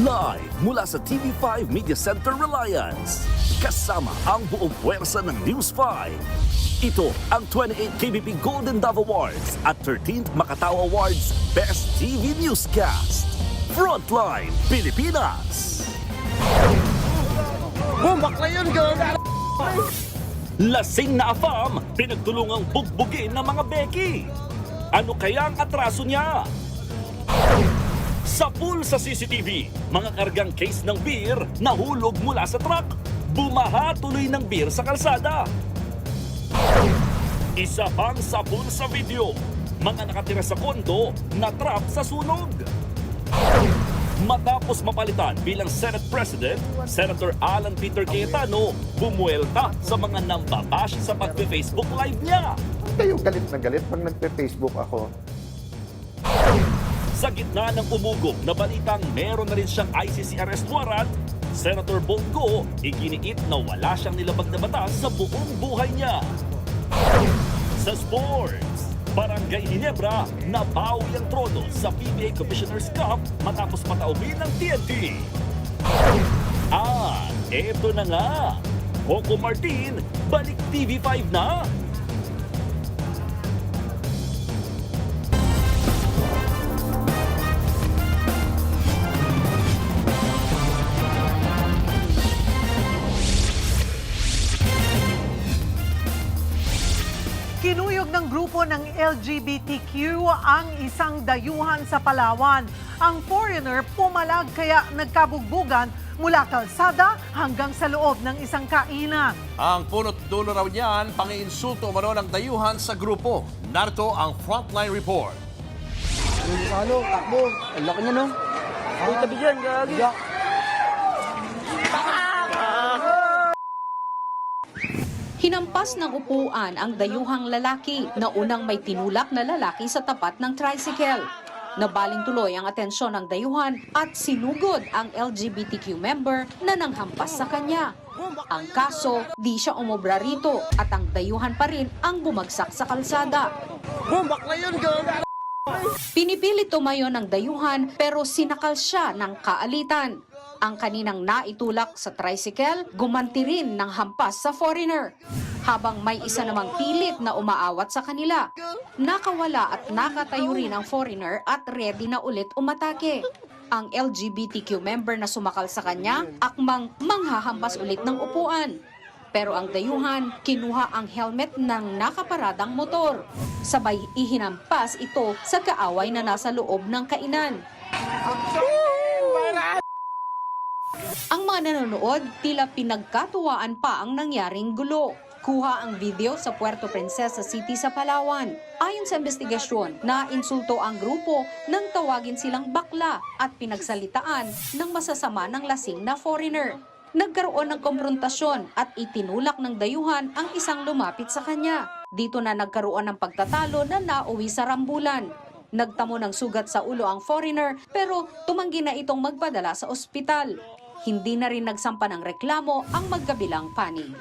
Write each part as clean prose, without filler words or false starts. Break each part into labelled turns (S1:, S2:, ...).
S1: Live mula sa TV5 Media Center Reliance. Kasama ang buong puwersa ng News 5. Ito ang 28th KBP Golden Dove Awards at 13th Makatao Awards Best TV Newscast. Frontline Pilipinas.
S2: Bakla yun, gawin!
S1: Lasing na afam, pinagtulungang bugbugin ng mga beki. Ano kaya ang atraso niya? Sa pool sa CCTV, mga kargang case ng beer nahulog mula sa truck. Bumaha tuloy ng beer sa kalsada. Isa pang sa pool sa video, mga nakatira sa kondo na trap sa sunog. Matapos mapalitan bilang Senate President, Senator Alan Peter Cayetano bumuelta sa mga nambabash sa pag-Facebook Live niya.
S2: Kayo galit na galit pag nagpe-Facebook ako.
S1: Sa gitna ng umugong na balitang meron na rin siyang ICC arrest warrant, Senator Bongo iginiit na wala siyang nilabag na batas sa buong buhay niya. Sa sports, Barangay Ginebra nabawi ang trono sa PBA Commissioner's Cup matapos mataubin ng TNT. At eto na nga, Coco Martin balik TV5 na.
S3: Kinuyog ng grupo ng LGBTQ ang isang dayuhan sa Palawan. Ang foreigner pumalag kaya nagkabugbugan mula kalsada hanggang sa loob ng isang kainan.
S4: Ang punot dulo raw niyan, pangiinsulto umano ng dayuhan sa grupo. Narito ang Frontline Report.
S5: Ano, takbo. Ang laki niya, no? Ay, tabi dyan, gagi.
S6: Hinampas ng upuan ang dayuhang lalaki na unang may tinulak na lalaki sa tapat ng tricycle. Nabaling tuloy ang atensyon ng dayuhan at sinugod ang LGBTQ member na nanghampas sa kanya. Ang kaso, di siya umobra rito at ang dayuhan pa rin ang bumagsak sa kalsada.
S2: Bakla yun, gawin!
S6: Pinipilit tumayo ng dayuhan pero sinakal siya ng kaalitan. Ang kaninang naitulak sa tricycle, gumanti rin ng hampas sa foreigner. Habang may isa namang pilit na umaawat sa kanila. Nakawala at nakatayo rin ang foreigner at ready na ulit umatake. Ang LGBTQ member na sumakal sa kanya, akmang manghahampas ulit ng upuan. Pero ang dayuhan, kinuha ang helmet ng nakaparadang motor. Sabay ihinampas ito sa kaaway na nasa loob ng kainan. Ang mga nanonood, tila pinagkatuwaan pa ang nangyaring gulo. Kuha ang video sa Puerto Princesa City sa Palawan. Ayon sa investigasyon, nainsulto ang grupo nang tawagin silang bakla at pinagsalitaan ng masasama ng lasing na foreigner. Nagkaroon ng komprontasyon at itinulak ng dayuhan ang isang lumapit sa kanya. Dito na nagkaroon ng pagtatalo na nauwi sa rambulan. Nagtamo ng sugat sa ulo ang foreigner pero tumanggi na itong magpadala sa ospital. Hindi na rin nagsampa ng reklamo ang magkabilang panig.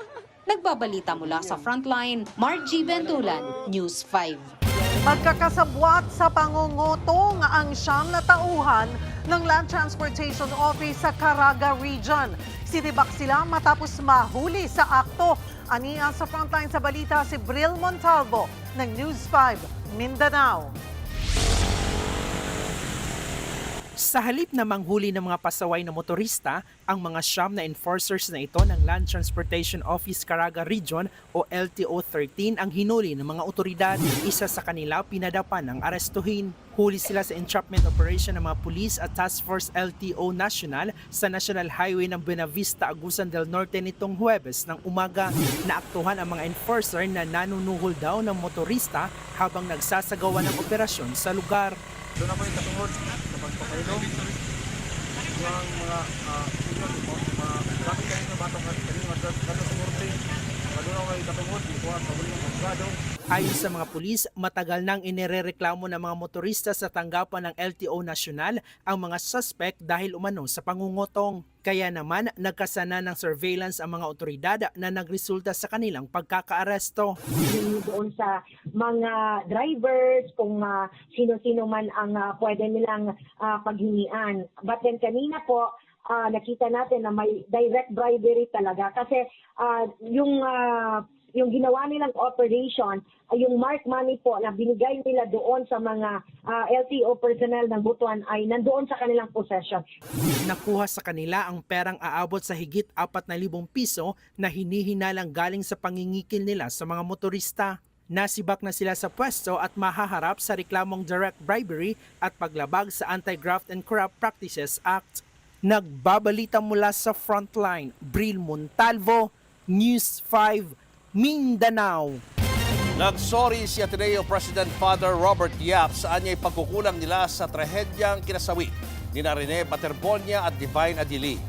S6: Nagbabalita mula sa Frontline, Margie Bentulan, News 5.
S3: Magkakasabwat sa pangungutong ang siyam na tauhan ng Land Transportation Office sa Caraga Region. Sinibak sila matapos mahuli sa akto. Aniya sa Frontline sa balita si Bril Montalvo ng News 5, Mindanao.
S7: Sa halip na manghuli ng mga pasaway na motorista, ang mga siyam na enforcers na ito ng Land Transportation Office Caraga Region o LTO-13 ang hinuli ng mga otoridad. Isa sa kanila pinadapan ng arestuhin. Huli sila sa entrapment operation ng mga pulis at Task Force LTO National sa National Highway ng Buenavista, Agusan del Norte nitong Huwebes ng umaga. Naaktuhan ang mga enforcer na nanunuhol daw ng motorista habang nagsasagawa ng operasyon sa lugar.
S5: Doon ako yung katungod sa pagpapaylo. Yung mga bakit kayo na batong kanina sa Murti. Doon ako yung katungod, ikuha sa uling ng abogado.
S7: Ayon sa mga pulis, matagal nang inirereklamo ng mga motorista sa tanggapan ng LTO Nacional ang mga suspect dahil umano sa pangungutong. Kaya naman nagkasana ng surveillance ang mga otoridad na nagresulta sa kanilang pagkakaaresto.
S8: Doon sa mga drivers, kung sino-sino man ang pwede nilang paghingian. But then kanina po, nakita natin na may direct bribery talaga kasi yung ginawa nilang operation, yung mark money po na binigay nila doon sa mga LTO personnel ng Butuan ay nandoon sa kanilang possession.
S7: Nakuha sa kanila ang perang aabot sa higit 4,000 piso na hinihinalang galing sa pangingikil nila sa mga motorista. Nasibak na sila sa pwesto at mahaharap sa reklamong direct bribery at paglabag sa Anti-Graft and Corrupt Practices Act. Nagbabalita mula sa Frontline, Bril Montalvo, News 5, Mindanao.
S4: Nagsorry si Ateneo President Father Robert Yap sa anyay pagkukulang nila sa trahedyang kinasawi ni Rene Baterbonia at Divine Adili.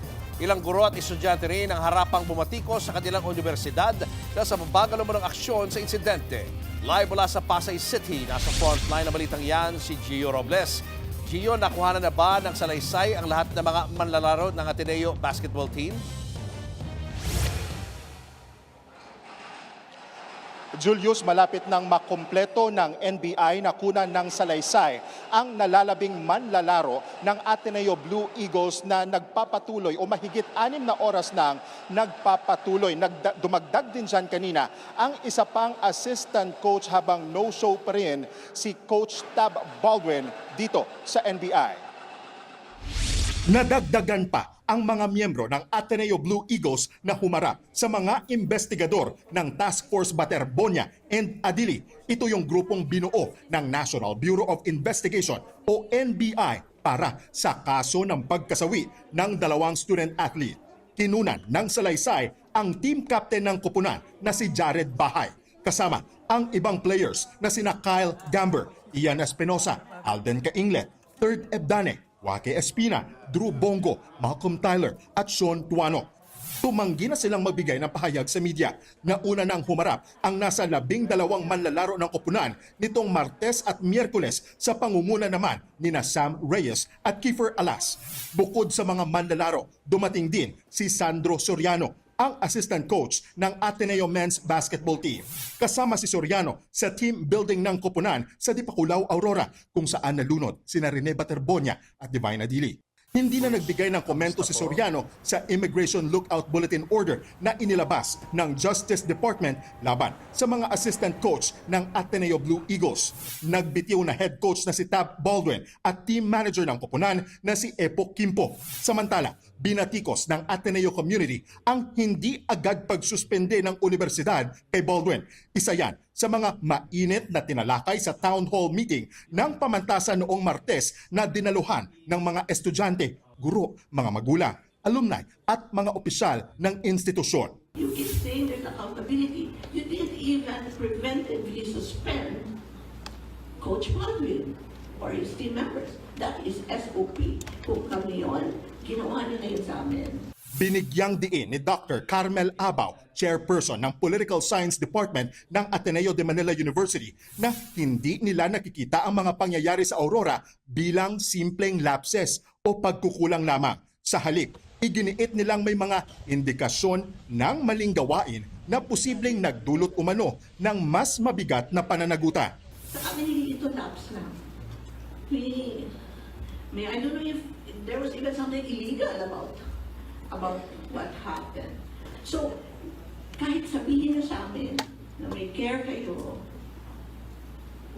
S4: Ilang guro at estudyante rin ang harapang bumatikos sa kanilang universidad dahil sa mabagal ng aksyon sa insidente. Live mula sa Pasay City, nasa frontline na balitang yan si Gio Robles. Gio, nakuha na ba ng salaysay ang lahat ng mga manlalaro ng Ateneo basketball team?
S9: Julius, malapit nang makumpleto ng NBI na kunan ng salaysay ang nalalabing manlalaro ng Ateneo Blue Eagles na nagpapatuloy o mahigit 6 na oras nang nagpapatuloy. Dumagdag din dyan kanina ang isa pang assistant coach habang no-show pa rin si Coach Tab Baldwin dito sa NBI. Nadagdagan pa ang mga miyembro ng Ateneo Blue Eagles na humarap sa mga investigador ng Task Force Baterbonia and Adili. Ito yung grupong binuo ng National Bureau of Investigation o NBI para sa kaso ng pagkasawi ng 2 student athlete. Kinunan ng salaysay ang team captain ng koponan na si Jared Bahay, kasama ang ibang players na sina Kyle Gamber, Ian Espinosa, Alden Cainglet, Third Ebdane, Wake Espina, Drew Bongo, Malcolm Tyler at Sean Tuano. Tumanggi na silang magbigay ng pahayag sa media. Nauna nang humarap ang nasa 12 manlalaro ng koponan nitong Martes at Miyerkules sa pangunguna naman ni Sam Reyes at Kiefer Alas. Bukod sa mga manlalaro, dumating din si Sandro Soriano, ang assistant coach ng Ateneo Men's Basketball Team. Kasama si Soriano sa team building ng koponan sa Dipakulaw, Aurora, kung saan nalunod sina Rene Baterbonia at Divine Adili. Hindi na nagbigay ng komento si Soriano sa Immigration Lookout Bulletin Order na inilabas ng Justice Department laban sa mga assistant coach ng Ateneo Blue Eagles. Nagbitiw na head coach na si Tab Baldwin at team manager ng koponan na si Epo Kimpo. Samantala, binatikos ng Ateneo community ang hindi agad pagsuspende ng universidad kay Baldwin. Isa yan sa mga mainit na tinalakay sa town hall meeting ng pamantasan noong Martes na dinaluhan ng mga estudyante, guro, mga magulang, alumni at mga opisyal ng institusyon.
S10: You keep saying there's accountability. You didn't even preventively suspend Coach Baldwin or his team members. That is SOP. Kung kami yun, ginawa niya ngayon sa amin.
S9: Binigyang diin ni Dr. Carmel Abaw, chairperson ng Political Science Department ng Ateneo de Manila University, na hindi nila nakikita ang mga pangyayari sa Aurora bilang simpleng lapses o pagkukulang lamang. Sa halip, iginiit nilang may mga indikasyon ng maling gawain na posibleng nagdulot umano ng mas mabigat na pananagutan.
S10: Sa amin hindi ito lapse lang. I don't know if there was even something illegal about what happened. So, kahit sabihin nyo sa amin na may care kayo,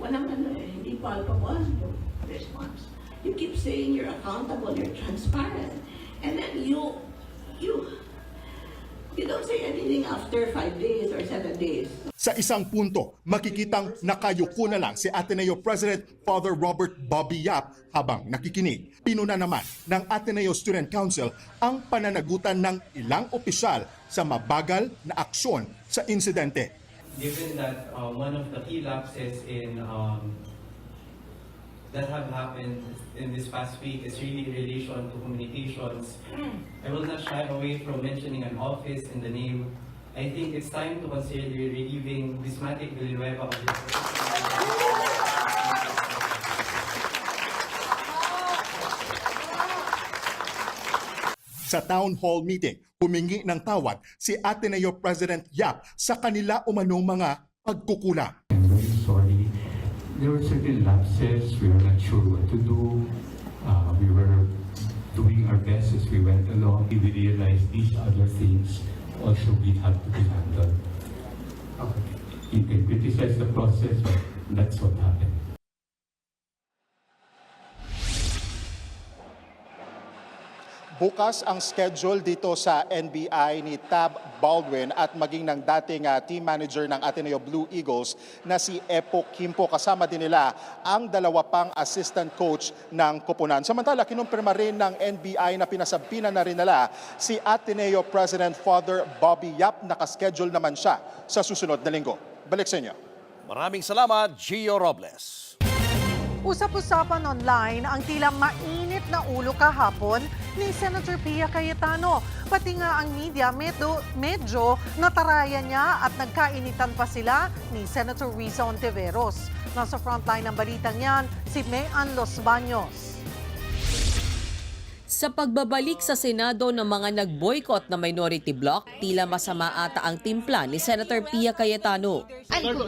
S10: walang hindi palpable yung response. You keep saying you're accountable, you're transparent, and then you don't say anything after 5 days or 7 days.
S9: Sa isang punto, makikitang nakayuko na lang si Ateneo President Father Robert Bobby Yap habang nakikinig. Pinuna naman ng Ateneo Student Council ang pananagutan ng ilang opisyal sa mabagal na aksyon sa insidente.
S11: Given that one of the key lapses that have happened in this past week is really in relation to communications, I will not shy away from mentioning an office in the name I think it's time to consider relieving Bismatic Villanueva of this.
S9: Sa town hall meeting, humingi ng tawad si Ateneo President Yap sa kanila umanong mga pagkukulang.
S12: I'm very sorry. There were certain lapses. We were not sure what to do. We were doing our best as we went along. We realized these other things also will have to be handled. You can criticize the process, but that's what happened.
S9: Bukas ang schedule dito sa NBI ni Tab Baldwin at maging ng dating team manager ng Ateneo Blue Eagles na si Epo Kimpo. Kasama din nila ang dalawa pang assistant coach ng koponan. Samantala, kinumpirma rin ng NBI na pinasabina na rin nila si Ateneo President Father Bobby Yap. Nakaschedule naman siya sa susunod na linggo. Balik sa inyo.
S4: Maraming salamat, Gio Robles.
S3: Usap-usapan online ang tila mainit na ulo kahapon ni Senator Pia Cayetano. Pati nga ang media medyo natarayan niya at nagkainitan pa sila ni Senator Risa Ontiveros. Nasa frontline ng balitang yan, si Mayan Los Baños.
S13: Sa pagbabalik sa Senado ng mga nag-boycott na minority bloc, tila masama ata ang timpla ni Senator Pia Cayetano.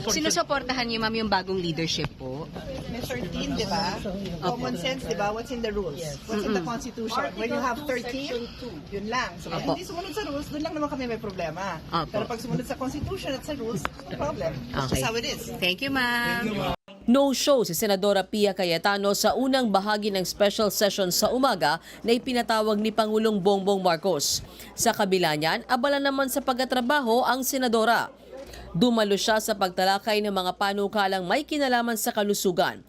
S6: Sinusuportahan niyo, ma'am, yung bagong leadership po?
S10: May 13, di ba? Common sense, di ba? What's in the rules? What's in the Constitution? When you have 13, yun lang. So, kung hindi sumunod sa rules, doon lang naman kami may problema. Pero pag sumunod sa Constitution at sa rules, no problem. That's just how it is.
S13: Thank you, ma'am. No-show si Senadora Pia Cayetano sa unang bahagi ng special session sa umaga na ipinatawag ni Pangulong Bongbong Marcos. Sa kabila niyan, abala naman sa pagtatrabaho ang senadora. Dumalo siya sa pagtalakay ng mga panukalang may kinalaman sa kalusugan.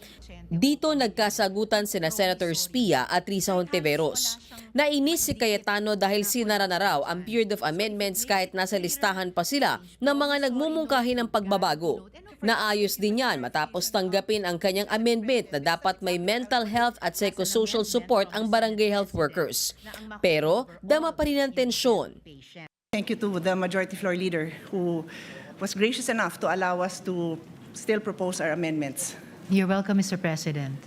S13: Dito nagkasagutan sina Senators Pia at Risa Hontiveros. Nainis si Cayetano dahil sinara na raw ang period of amendments kahit nasa listahan pa sila ng mga nagmumungkahi ng pagbabago. Naayos din yan matapos tanggapin ang kanyang amendment na dapat may mental health at psychosocial support ang barangay health workers. Pero dama pa rin ang tensyon.
S10: Thank you to the Majority Floor Leader who was gracious enough to allow us to still propose our amendments.
S14: You're welcome, Mr. President.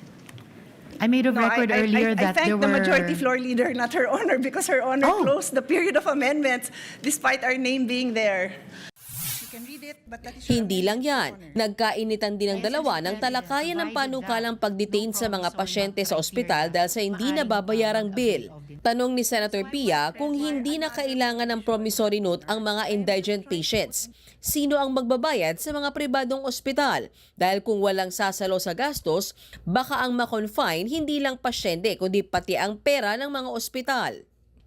S14: I made a record earlier that there were...
S10: I thank the Majority Floor Leader, not Her Honor, because Her Honor closed the period of amendments despite our name being there.
S13: Hindi lang yan, nagkainitan din ang dalawa ng talakayan ng panukalang pag-detain sa mga pasyente sa ospital dahil sa hindi nababayarang bill. Tanong ni Senator Pia kung hindi na kailangan ng promissory note ang mga indigent patients. Sino ang magbabayad sa mga pribadong ospital? Dahil kung walang sasalo sa gastos, baka ang makonfine hindi lang pasyente kundi pati ang pera ng mga ospital.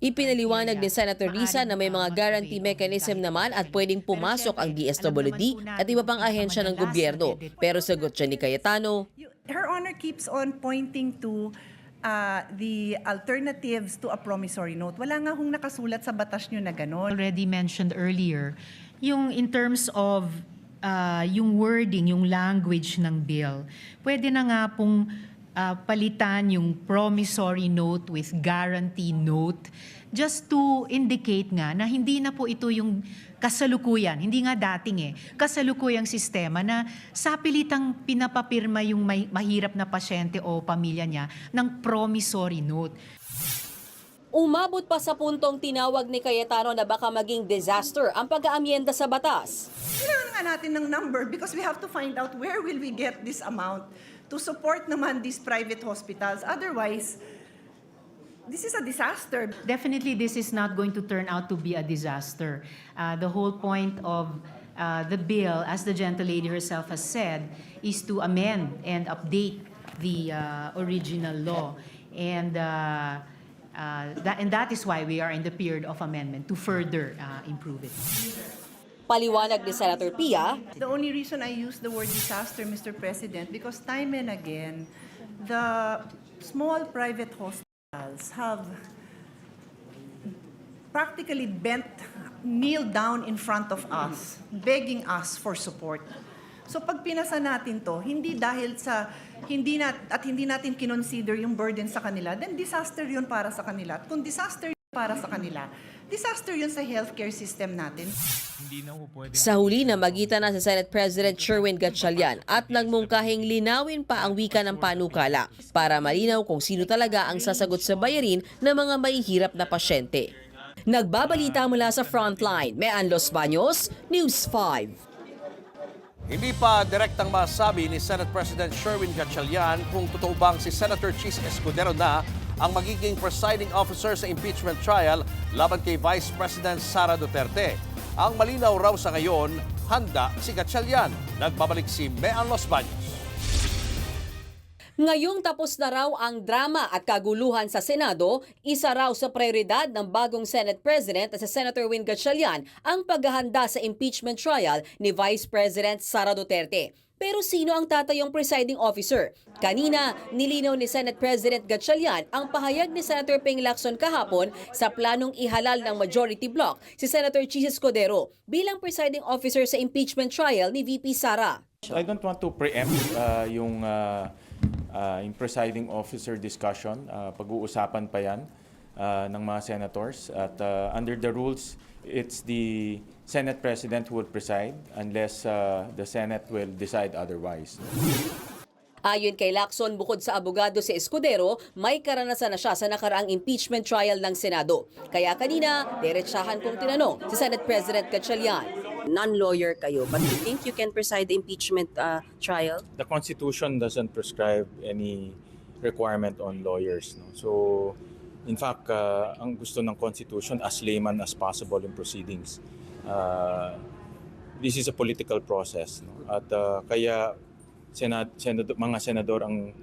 S13: Ipinaliwanag ni Senator Risa na may mga guarantee mechanism naman at pwedeng pumasok ang DSWD at iba pang ahensya ng gobyerno. Pero sagot siya ni Cayetano,
S10: Her Honor keeps on pointing to the alternatives to a promissory note. Wala nga hong nakasulat sa batas nyo na gano'n.
S14: Already mentioned earlier, yung in terms of yung wording, yung language ng bill, pwede na nga pong palitan yung promissory note with guarantee note just to indicate nga na hindi na po ito yung kasalukuyan, hindi nga dating kasalukuyang sistema na sa pilitang pinapapirma yung mahirap na pasyente o pamilya niya ng promissory note.
S13: umabot pa sa puntong tinawag ni Cayetano na baka maging disaster ang pag-aamyenda sa batas.
S10: Kailangan nga natin ng number because we have to find out where will we get this amount to support naman these private hospitals. Otherwise, this is a disaster.
S14: Definitely, this is not going to turn out to be a disaster. The whole point of the bill, as the gentle lady herself has said, is to amend and update the original law. And that is why we are in the period of amendment, to further improve it.
S13: Paliwanag ni Senator Pia,
S10: the only reason I use the word disaster, Mr. President, because time and again, the small private hospitals have practically kneeled down in front of us, begging us for support. So pag pinasa natin to, hindi dahil sa hindi natin kinonsider yung burden sa kanila, then disaster yun para sa kanila. At kung disaster
S15: para sa kanila. Disaster yun sa healthcare system natin.
S13: Sa huli na magitan na sa Senate President Sherwin Gatchalian at nagmungkahing linawin pa ang wika ng panukala para malinaw kung sino talaga ang sasagot sa bayarin ng mga mahihirap na pasyente. Nagbabalita mula sa Frontline, Mean Los Baños, News 5.
S4: Hindi pa direktang masabi ni Senate President Sherwin Gatchalian kung totoo bang si Senator Chis Escudero na ang magiging presiding officer sa impeachment trial laban kay Vice President Sara Duterte. Ang malinaw raw sa ngayon, handa si Gatchalian. Nagbabalik si Mean Los Baños.
S13: Ngayong tapos na raw ang drama at kaguluhan sa Senado, isa raw sa prioridad ng bagong Senate President na si Senator Win Gatchalian ang paghahanda sa impeachment trial ni Vice President Sara Duterte. Pero sino ang tatayong presiding officer? Kanina, nilinaw ni Senate President Gatchalian ang pahayag ni Senator Ping Lacson kahapon sa planong ihalal ng majority bloc si Senator Chis Escudero bilang presiding officer sa impeachment trial ni VP Sara.
S16: I don't want to preempt yung presiding officer discussion. Pag-uusapan pa yan ng mga senators. At under the rules, it's the Senate President who will preside unless the Senate will decide otherwise.
S13: Ayon kay Lacson, bukod sa abogado si Escudero, may karanasan na siya sa nakaraang impeachment trial ng Senado. Kaya kanina, diretsahan kong tinanong si Senate President Gatchalian.
S17: Non-lawyer kayo, but you think you can preside the impeachment trial?
S16: The Constitution doesn't prescribe any requirement on lawyers. No? So, in fact, ang gusto ng Constitution, as layman as possible in proceedings. This is a political process. No? At kaya mga senador ang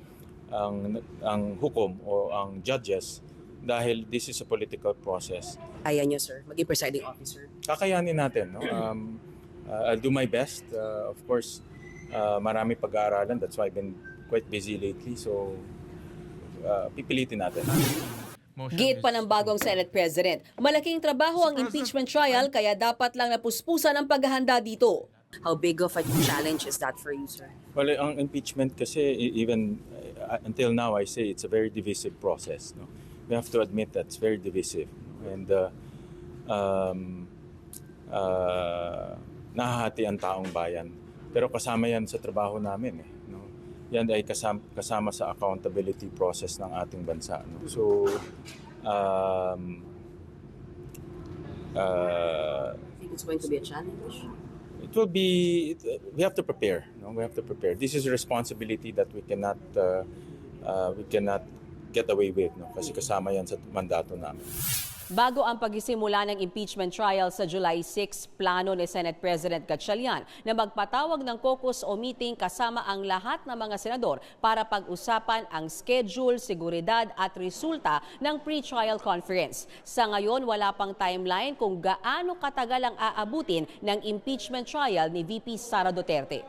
S16: hukom o ang judges dahil this is a political process.
S17: Kaya niyo, sir, maging presiding officer?
S16: Kakayanin natin. No? I'll do my best. Of course, marami pag-aaralan. That's why I've been quite busy lately. So, pipilitin natin.
S13: Gate pa ng bagong Senate President, malaking trabaho ang impeachment trial kaya dapat lang napuspusan ang paghahanda dito.
S17: How big of a challenge is that for you, sir?
S16: Well, ang impeachment kasi, even until now, I say it's a very divisive process. No? We have to admit that it's very divisive. And nahahati ang taong bayan. Pero kasama yan sa trabaho namin. No? Yan ay kasama sa accountability process ng ating bansa. No? So,
S17: I think it's going to be a challenge.
S16: It will be. We have to prepare. No? We have to prepare. This is a responsibility that we cannot get away with. No? Kasi kasama yan sa mandato namin.
S13: Bago ang pagsisimula ng impeachment trial sa July 6, plano ni Senate President Gatchalian na magpatawag ng caucus o meeting kasama ang lahat ng mga senador para pag-usapan ang schedule, seguridad at resulta ng pre-trial conference. Sa ngayon, wala pang timeline kung gaano katagal ang aabutin ng impeachment trial ni VP Sara Duterte.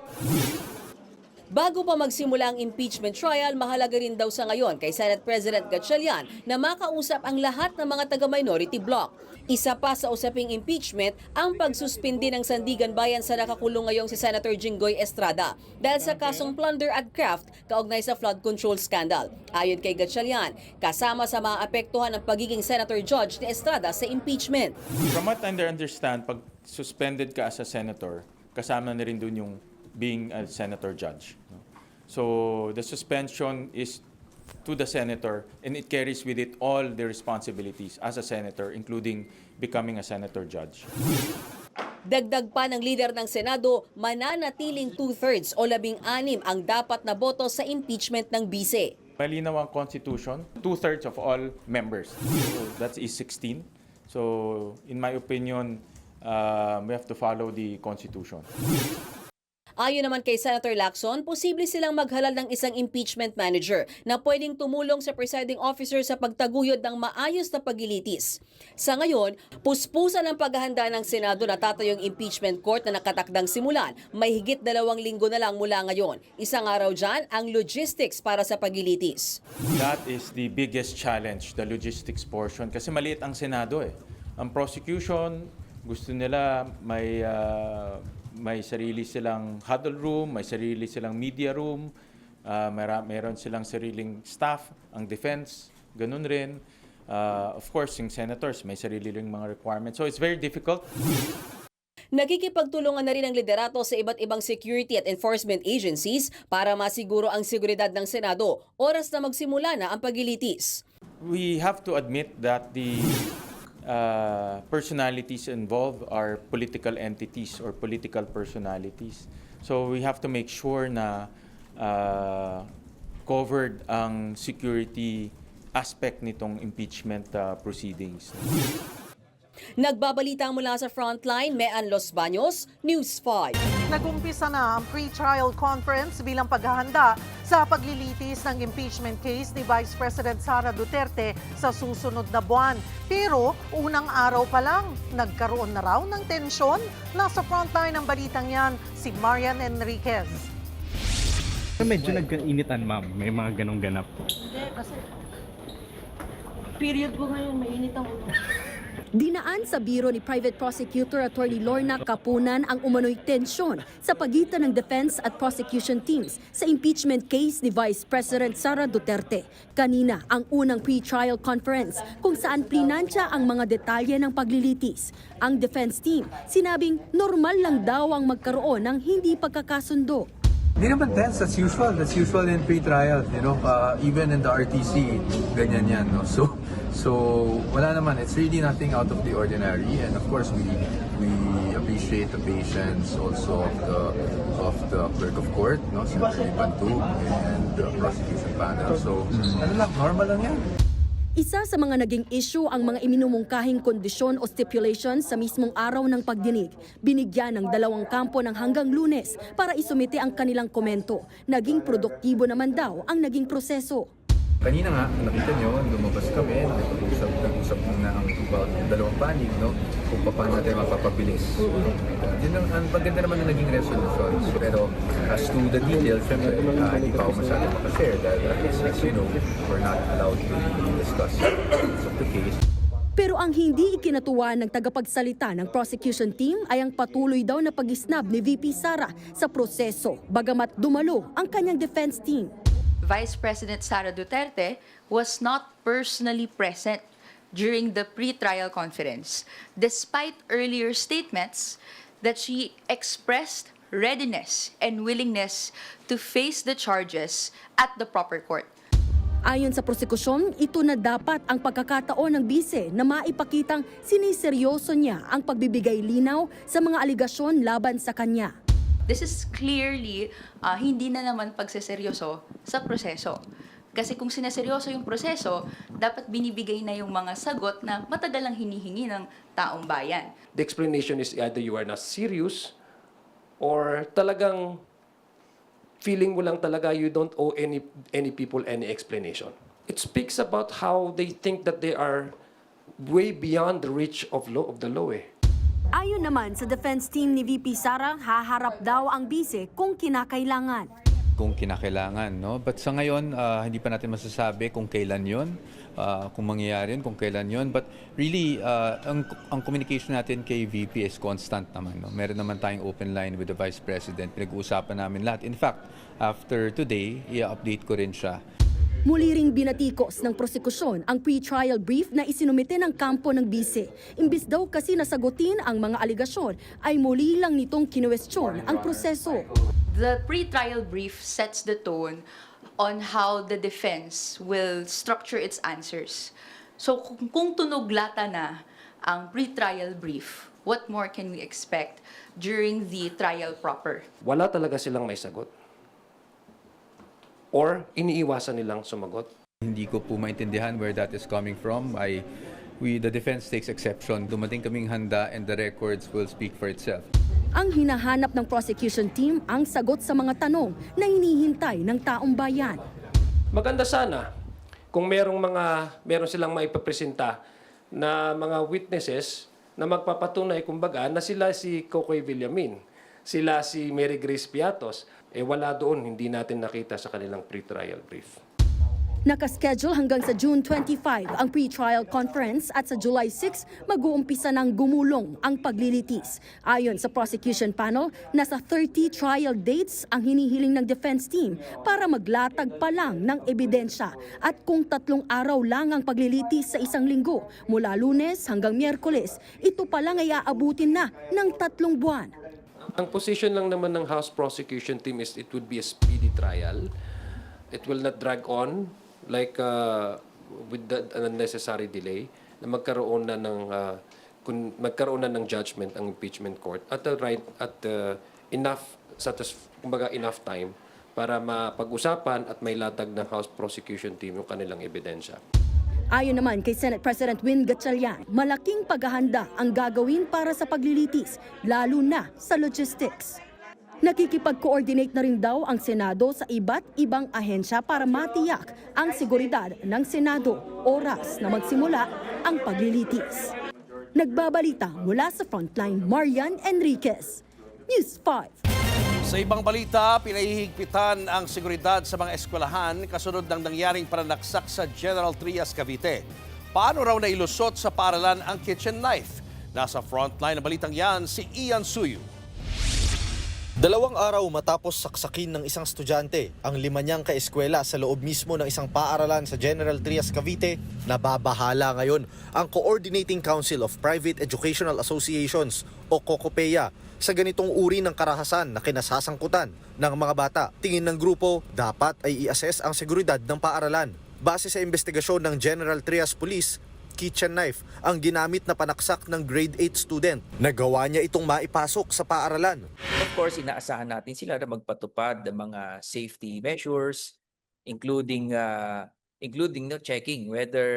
S13: Bago pa magsimula ang impeachment trial, mahalaga rin daw sa ngayon kay Senate President Gatchalian na makausap ang lahat ng mga taga-minority bloc. Isa pa sa usaping impeachment ang pagsuspindi ng Sandigan Bayan sa nakakulong ngayong si Senator Jinggoy Estrada dahil sa kasong plunder at graft kaugnay sa flood control scandal. Ayon kay Gatchalian, kasama sa mga apektuhan ng pagiging Senator Judge ni Estrada sa impeachment.
S16: From what I understand, pag suspended ka as a senator, kasama na rin dun yung being a senator judge. No? So the suspension is to the senator and it carries with it all the responsibilities as a senator, including becoming a senator judge.
S13: Dagdag pa ng leader ng Senado, mananatiling 2/3 o 16 ang dapat na boto sa impeachment ng bise.
S16: Malinaw ang Constitution, 2/3 of all members. So that is 16. So in my opinion, we have to follow the Constitution.
S13: Ayon naman kay Senator Lacson, posible silang maghalal ng isang impeachment manager na pwedeng tumulong sa presiding officer sa pagtaguyod ng maayos na paglilitis. Sa ngayon, puspusan ang paghahanda ng Senado na tatayong impeachment court na nakatakdang simulan. May higit 2 linggo na lang mula ngayon. Isang araw dyan ang logistics para sa paglilitis.
S16: That is the biggest challenge, the logistics portion. Kasi maliit ang Senado eh. Ang prosecution, gusto nila may sarili silang huddle room, may sarili silang media room, meron silang sariling staff, ang defense, ganun rin. Of course, yung senators may sarili ring mga requirements. So it's very difficult.
S13: Nakikipagtulungan na rin ang liderato sa iba't ibang security at enforcement agencies para masiguro ang seguridad ng Senado oras na magsimula na ang paglilitis.
S16: We have to admit that the personalities involved are political entities or political personalities. So we have to make sure na covered ang security aspect nitong impeachment proceedings.
S13: Nagbabalita mula sa Frontline, Mean Los Baños, News 5.
S3: Nagumpisa na ang pre-trial conference bilang paghahanda sa paglilitis ng impeachment case ni Vice President Sara Duterte sa susunod na buwan. Pero unang araw pa lang, nagkaroon na raw ng tensyon. Nasa frontline ng balitang yan, si Marian Enriquez.
S18: Medyo nag-initan, ma'am. May mga ganong ganap.
S19: Hindi, kasi period ko ngayon, mainit ang ulo.
S20: Dinaan sa biro ni Private Prosecutor Attorney Lorna Capunan ang umano'y tensyon sa pagitan ng defense at prosecution teams sa impeachment case ni Vice President Sara Duterte. Kanina ang unang pre-trial conference kung saan plinansya ang mga detalye ng paglilitis. Ang defense team sinabing normal lang daw ang magkaroon ng hindi pagkakasundo.
S21: Hindi naman tense, that's usual. That's usual in pre-trial, you know, even in the RTC, ganyan yan, no? So wala naman, it's really nothing out of the ordinary, and of course we appreciate the patience also of the clerk of court, no, Senator Pantu, and the prosecution panel. So ano lang, normal lang yan.
S20: Isa sa mga naging issue ang mga iminumungkahing kondisyon o stipulation sa mismong araw ng pagdinig. Binigyan ng dalawang kampo ng hanggang Lunes para isumite ang kanilang komento. Naging produktibo naman daw ang naging proseso.
S21: Kanina nga, nakita nyo, lumabas kami, nag-usap na ang dalawang panig, no? Kung paano natin mapapabilis. Yun ang maganda naman na naging resolution. Pero as to the details, syempre, hindi pa ako masyadong makashare dahil as you know, we're not allowed to discuss the case.
S20: Pero ang hindi ikinatuwa ng tagapagsalita ng prosecution team ay ang patuloy daw na pag-isnab ni VP Sara sa proseso, bagamat dumalo ang kanyang defense team.
S22: Vice President Sara Duterte was not personally present during the pre-trial conference, despite earlier statements that she expressed readiness and willingness to face the charges at the proper court.
S20: Ayon sa prosekusyon, ito na dapat ang pagkakataon ng bise na maipakitang siniseryoso niya ang pagbibigay linaw sa mga aligasyon laban sa kanya.
S22: This is clearly hindi na naman pagseseryoso sa proseso. Kasi kung sineseryoso yung proseso, dapat binibigay na yung mga sagot na matagal lang hinihingi ng taong bayan.
S23: The explanation is either you are not serious or talagang feeling mo lang talaga you don't owe any people any explanation. It speaks about how they think that they are way beyond the reach of the law eh.
S20: Ayon naman sa defense team ni VP Sara, haharap daw ang bise kung kinakailangan.
S24: Kung kinakailangan, no? But sa ngayon, hindi pa natin masasabi kung kailan yon, kung mangyayari yun, kung kailan yon. But really, ang communication natin kay VP is constant naman. No? Meron naman tayong open line with the Vice President. Pinag-uusapan namin lahat. In fact, after today, i-update ko rin siya.
S20: Muli ring binatikos ng prosekusyon ang pre-trial brief na isinumite ng kampo ng bise. Imbis daw kasi nasagutin ang mga aligasyon, ay muli lang nitong kinuwestiyon ang proseso.
S22: The pre-trial brief sets the tone on how the defense will structure its answers. So kung tunog lata na ang pre-trial brief, what more can we expect during the trial proper?
S23: Wala talaga silang may sagot. Or iniiwasan nilang sumagot.
S24: Hindi ko po maintindihan where that is coming from. The defense takes exception. Dumating kaming handa and the records will speak for itself.
S20: Ang hinahanap ng prosecution team ang sagot sa mga tanong na hinihintay ng taong bayan.
S23: Maganda sana kung meron silang maipapresenta na mga witnesses na magpapatunay kumbaga na sila si Cocoy Villamin, sila si Mary Grace Piatos. Wala doon, hindi natin nakita sa kanilang pre-trial brief.
S20: Nakaschedule hanggang sa June 25 ang pre-trial conference at sa July 6 mag-uumpisa ng gumulong ang paglilitis. Ayon sa prosecution panel, nasa 30 trial dates ang hinihiling ng defense team para maglatag pa lang ng ebidensya. At kung 3 araw lang ang paglilitis sa isang linggo, mula Lunes hanggang Miyerkules, ito pa lang ay aabutin na ng 3 buwan.
S23: Ang position lang naman ng House Prosecution Team is it would be a speedy trial. It will not drag on like with the unnecessary delay na magkaroon na ng judgment ang impeachment court at enough time para mapag-usapan at may latag ng House Prosecution Team yung kanilang ebidensya.
S20: Ayon naman kay Senate President Win Gatchalian, malaking paghahanda ang gagawin para sa paglilitis, lalo na sa logistics. Nakikipag-coordinate na rin daw ang Senado sa iba't ibang ahensya para matiyak ang seguridad ng Senado oras na magsimula ang paglilitis. Nagbabalita mula sa Frontline, Marian Enriquez, News 5.
S4: Sa ibang balita, pinahihigpitan ang seguridad sa mga eskwelahan kasunod ng nangyaring pananaksak sa General Trias, Cavite. Paano raw nailusot sa paaralan ang kitchen knife? Nasa Frontline ng balitang yan si Ian Suyu.
S1: 2 araw matapos saksakin ng isang estudyante ang 5 niyang kaeskwela sa loob mismo ng isang paaralan sa General Trias, Cavite, nababahala ngayon ang Coordinating Council of Private Educational Associations o COCOPEA sa ganitong uri ng karahasan na kinasasangkutan ng mga bata. Tingin ng grupo, dapat ay i-assess ang seguridad ng paaralan. Base sa investigasyon ng General Trias Police, kitchen knife ang ginamit na panaksak ng grade 8 student. Nagawa niya itong maipasok sa paaralan.
S2: Of course, inaasahan natin sila na magpatupad ng mga safety measures, including checking whether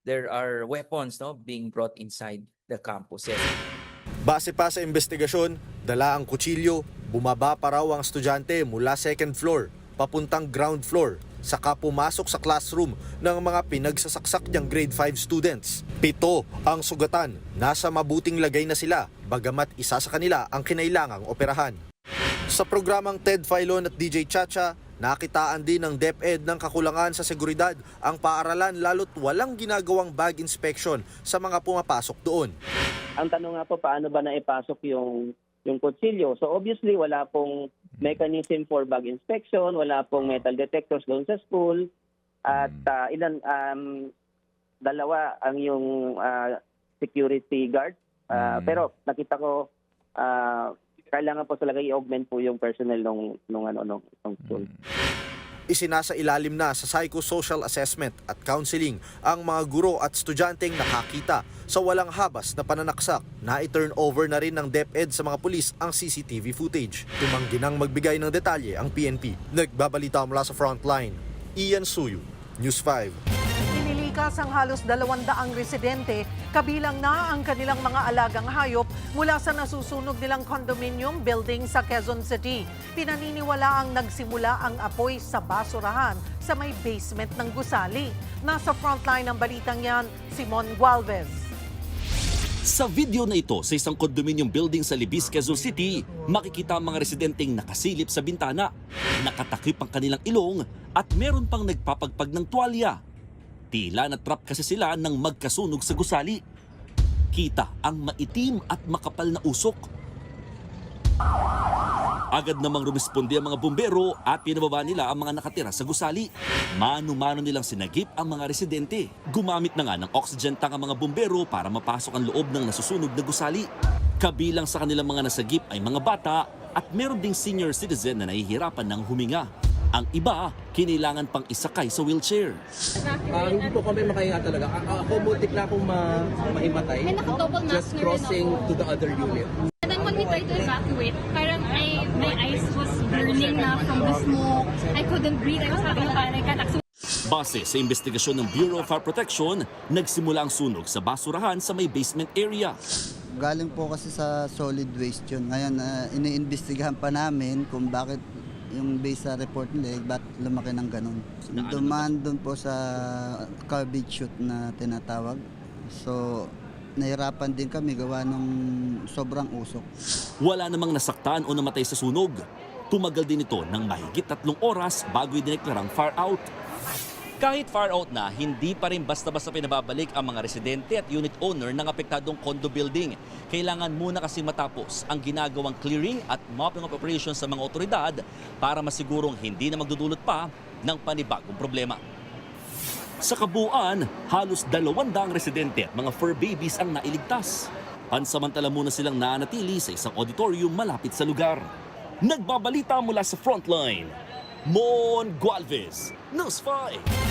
S2: there are weapons being brought inside the campuses.
S1: Base pa sa investigasyon, dala ang kutsilyo, bumaba pa raw ang estudyante mula 2nd floor papuntang ground floor, saka pumasok sa classroom ng mga pinagsasaksak niyang grade 5 students. 7 ang sugatan, nasa mabuting lagay na sila, bagamat isa sa kanila ang kinailangang operahan. Sa programang Ted Filon at DJ Chacha, nakitaan din ng DepEd ng kakulangan sa seguridad ang paaralan lalo't walang ginagawang bag inspection sa mga pumapasok doon.
S5: Ang tanong nga po, paano ba naipasok yung kutsilyo? So obviously, wala pong mechanism for bag inspection, wala pong metal detectors doon sa school, at 2 ang yung security guard. Pero nakita ko, kailangan po talaga i-augment po yung personnel ng school.
S1: Isinasa ilalim na sa psychosocial assessment at counseling ang mga guro at estudyanteng nakakita sa walang habas na pananaksak. Na-turn over na rin ng DepEd sa mga pulis ang CCTV footage. Tumanggi nang magbigay ng detalye ang PNP. Nagbabalita mula sa Frontline, Ian Suyu, News 5.
S3: Inilikas ang halos 200 residente, kabilang na ang kanilang mga alagang hayop mula sa nasusunog nilang condominium building sa Quezon City. Pinaniniwala ang nagsimula ang apoy sa basurahan sa may basement ng gusali. Nasa Frontline ng balitang yan, Simon Gualvez.
S8: Sa video na ito sa isang condominium building sa Libis, Quezon City, makikita ang mga residenteng nakasilip sa bintana, nakatakip ang kanilang ilong at meron pang nagpapagpag ng tuwalya. Tila na trap kasi sila nang magkasunog sa gusali. Kita ang maitim at makapal na usok. Agad namang rumisponde ang mga bumbero at pinababa nila ang mga nakatira sa gusali. Mano-mano nilang sinagip ang mga residente. Gumamit na nga ng oxygen tank ang mga bumbero para mapasok ang loob ng nasusunog na gusali. Kabilang sa kanilang mga nasagip ay mga bata at meron ding senior citizen na nahihirapan ng huminga. Ang iba, kinailangan pang isakay sa wheelchair.
S25: Hindi po kami makahinga talaga. Ako muntik na akong mahimatay. Just crossing to the other unit.
S19: And then when we tried to evacuate, parang my eyes was burning na from the smoke. I couldn't breathe. I was having a panic attack.
S8: Base sa investigasyon ng Bureau of Fire Protection, nagsimula ang sunog sa basurahan sa may basement area.
S26: Galing po kasi sa solid waste yun. Ngayon, iniimbestigahan pa namin kung bakit yung base sa report nila, ba't lumaki ng ganun. Dumaan doon po sa garbage chute na tinatawag. So, nahirapan din kami gawa nung sobrang usok.
S8: Wala namang nasaktan o namatay sa sunog. Tumagal din ito ng mahigit 3 oras bago idineklarang fire out. Kahit far out na, hindi pa rin basta-basta pinababalik ang mga residente at unit owner ng apektadong condo building. Kailangan muna kasi matapos ang ginagawang clearing at mopping up operations sa mga otoridad para masigurong hindi na magdudulot pa ng panibagong problema. Sa kabuuan, halos 200 residente at mga fur babies ang nailigtas. Pansamantala muna silang nanatili sa isang auditorium malapit sa lugar. Nagbabalita mula sa Frontline, Mon Gualvez, News 5.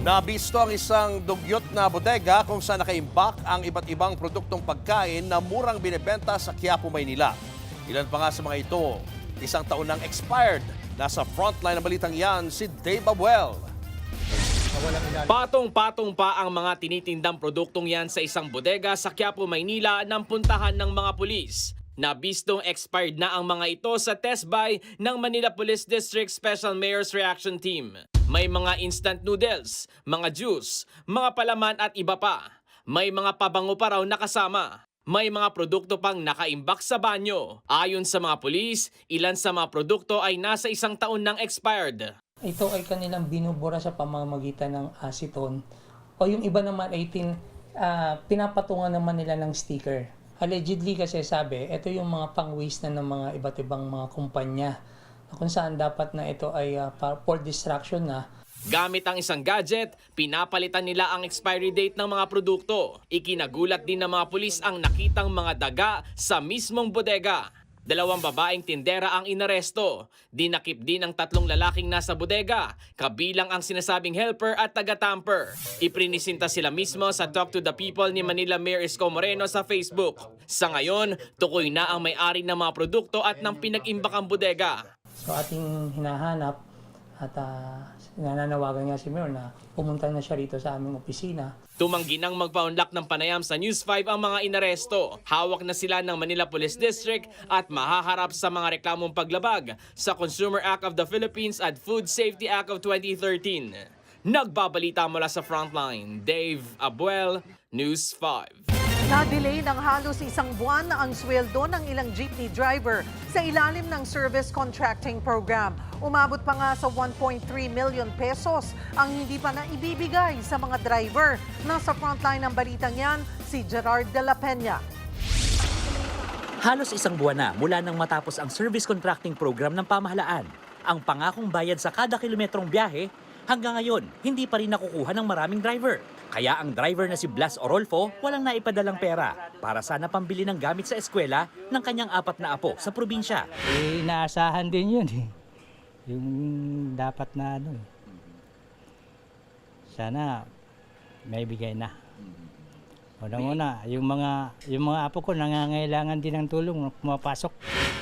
S4: Nabisto ang isang dugyot na bodega kung saan nakaimbak ang iba't ibang produktong pagkain na murang binebenta sa Quiapo, Maynila. Ilan pa nga sa mga ito, isang taon nang expired. Nasa Frontline ng balitang yan si Dave Abuel.
S6: Patong-patong pa ang mga tinitindang produktong yan sa isang bodega sa Quiapo, Maynila nang puntahan ng mga pulis. Nabistong expired na ang mga ito sa test buy ng Manila Police District Special Mayor's Reaction Team. May mga instant noodles, mga juice, mga palaman at iba pa. May mga pabango pa raw nakasama. May mga produkto pang nakaimbak sa banyo. Ayon sa mga pulis, ilan sa mga produkto ay nasa 1 taon nang expired.
S7: Ito ay kanilang binubura sa pamamagitan ng acetone o yung iba naman ay pinapatungan naman nila ng sticker. Allegedly kasi sabi, ito yung mga pang-waste na ng mga iba't ibang mga kumpanya kung saan dapat na ito ay for distraction na.
S6: Gamit ang isang gadget, pinapalitan nila ang expiry date ng mga produkto. Ikinagulat din ng mga pulis ang nakitang mga daga sa mismong bodega. 2 babaeng tindera ang inaresto. Dinakip din ang 3 lalaking nasa bodega, kabilang ang sinasabing helper at taga-tamper. Iprinisinta sila mismo sa Talk to the People ni Manila Mayor Isko Moreno sa Facebook. Sa ngayon, tukoy na ang may-ari ng mga produkto at ng pinag-imbakang bodega.
S7: So ating hinahanap at nananawagan nga si Mayor na pumunta na siya rito sa aming opisina.
S6: Tumanggi nang magpa-unlock ng panayam sa News 5 ang mga inaresto. Hawak na sila ng Manila Police District at mahaharap sa mga reklamong paglabag sa Consumer Act of the Philippines at Food Safety Act of 2013. Nagbabalita mula sa Frontline, Dave Abuel, News 5.
S3: Na-delay ng halos 1 buwan ang sweldo ng ilang jeepney driver sa ilalim ng service contracting program. Umabot pa nga sa 1.3 million pesos ang hindi pa naibibigay sa mga driver. Nasa frontline ng balitang yan, si Gerard de la Peña.
S9: Halos 1 buwan na mula nang matapos ang service contracting program ng pamahalaan. Ang pangakong bayad sa kada kilometrong biyahe, hanggang ngayon hindi pa rin nakukuha ng maraming driver. Kaya ang driver na si Blas Orolfo walang naipadalang pera para sana pambili ng gamit sa eskwela ng kanyang 4 na apo sa probinsya.
S11: Inaasahan din yun eh. Yung dapat na ano. Sana may bigay na. Unang-una, yung mga apo ko nangangailangan din ng tulong pumapasok.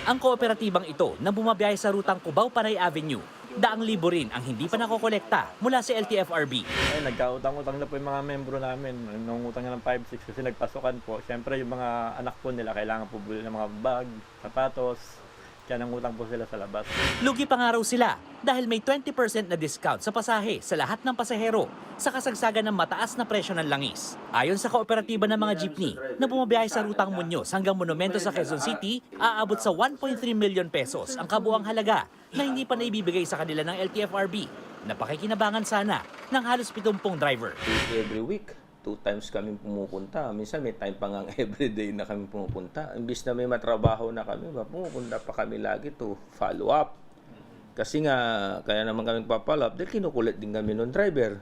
S9: Ang kooperatibang ito na bumabiyahe sa rutang Cubao-Panay Avenue, daang libo rin ang hindi pa nakokolekta mula sa LTFRB.
S12: Ay, nagkautang-utang na po yung mga membro namin. Nangutang na ng 5-6 kasi nagpasukan po. Siyempre yung mga anak po nila kailangan po buli ng mga bag, sapatos. Kaya nangutang po sila sa labas.
S9: Lugi pa nga raw sila dahil may 20% na discount sa pasahe sa lahat ng pasahero sa kasagsagan ng mataas na presyo ng langis. Ayon sa kooperatiba ng mga jeepney na bumabiyahe sa rutang Muñoz hanggang Monumento sa Quezon City, aabot sa 1.3 million pesos ang kabuang halaga na hindi pa naibibigay sa kanila ng LTFRB. Napakikinabangan sana ng halos 70 driver.
S14: Every week, 2 times kami pumupunta. Minsan may time pa nga everyday na kami pumupunta. Imbis na may matrabaho na kami, pumupunta pa kami lagi to follow up. Kasi nga, kaya naman kami papalap, dahil kinukulit din kami ng driver.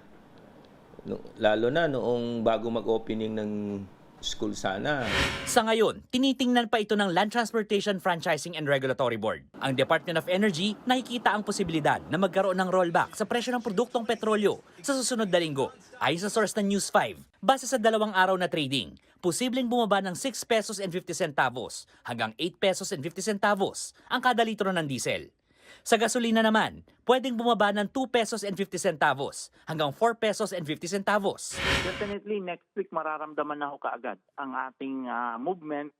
S14: Lalo na noong bago mag-opening ng school sana.
S9: Sa ngayon, tinitingnan pa ito ng Land Transportation Franchising and Regulatory Board. Ang Department of Energy nakikita ang posibilidad na magkaroon ng rollback sa presyo ng produktong petrolyo sa susunod na linggo. Ayon sa source ng News 5, base sa 2 araw na trading, posibleng bumaba ng 6 pesos and 50 centavos hanggang 8 pesos and 50 centavos ang kada litro ng diesel. Sa gasolina naman, pwedeng bumaba ng 2 pesos and 50 centavos hanggang 4 pesos and 50 centavos.
S27: Definitely next week mararamdaman na ho kaagad ang ating movement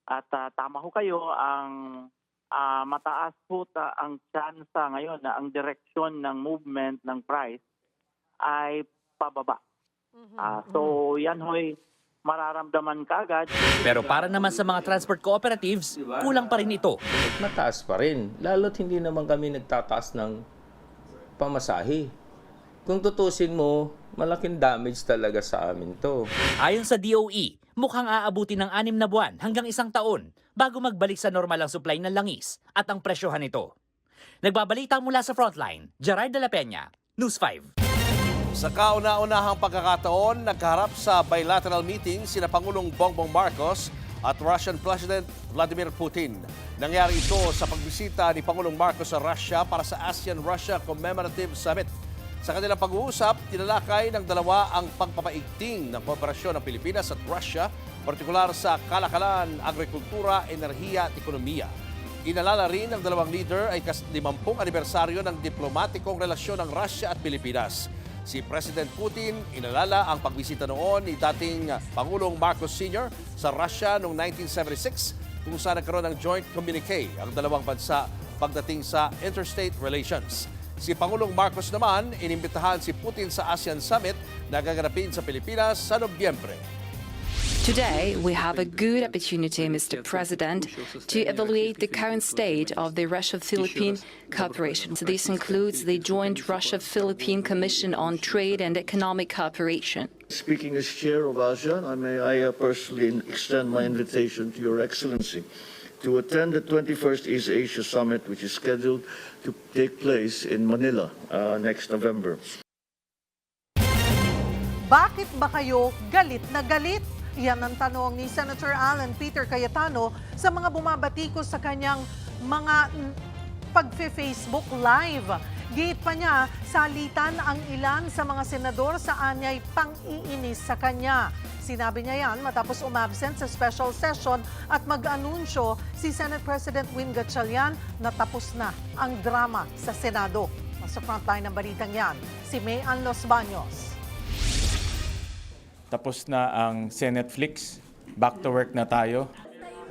S27: at tama ho kayo ang mataas po ang tsansa ngayon na ang direksyon ng movement ng price ay pababa. So yan ho'y mararamdaman kaagad.
S9: Pero para naman sa mga transport cooperatives, kulang pa rin ito.
S14: Mataas pa rin. Lalo't hindi naman kami nagtataas ng pamasahe. Kung tutusin mo, malaking damage talaga sa amin to.
S9: Ayon sa DOE, mukhang aabuti ng 6 na buwan hanggang 1 taon bago magbalik sa normal ang supply ng langis at ang presyohan nito. Nagbabalita mula sa Frontline, Gerard de la Peña, News 5.
S4: Sa kauna-unahang pagkakataon, nagkaharap sa bilateral meeting sina Pangulong Bongbong Marcos at Russian President Vladimir Putin. Nangyari ito sa pagbisita ni Pangulong Marcos sa Russia para sa ASEAN-Russia Commemorative Summit. Sa kanilang pag-uusap, tinalakay ng dalawa ang pagpapaigting ng kooperasyon ng Pilipinas at Russia, partikular sa kalakalan, agrikultura, enerhiya at ekonomiya. Inalala rin ng dalawang leader ay 50 anibersaryo ng diplomatikong relasyon ng Russia at Pilipinas. Si President Putin inalala ang pagbisita noon ni dating Pangulong Marcos Sr. sa Russia noong 1976 kung saan nagkaroon ng joint communique ang dalawang bansa pagdating sa interstate relations. Si Pangulong Marcos naman, inimbitahan si Putin sa ASEAN Summit na gaganapin sa Pilipinas sa Nobyembre.
S10: Today, we have a good opportunity, Mr. President, to evaluate the current state of the Russia-Philippine cooperation. So this includes the joint Russia-Philippine Commission on Trade and Economic Cooperation.
S13: Speaking as chair of ASEAN, I personally extend my invitation to Your Excellency to attend the 21st East Asia Summit, which is scheduled to take place in Manila next November.
S3: Bakit ba kayo galit na galit? Yan ang tanong ni Senator Alan Peter Cayetano sa mga bumabatikos sa kanyang mga pag-Facebook Live. Giit pa niya, salitan ang ilan sa mga senador sa anyay pang-iinis sa kanya. Sinabi niya yan matapos umabsent sa special session at mag-anunsyo si Senate President Win Gatchalian na tapos na ang drama sa Senado. Sa frontline ng balitang yan, si May Ann Los Baños.
S15: Tapos na ang Senate Flix. Back to work na tayo.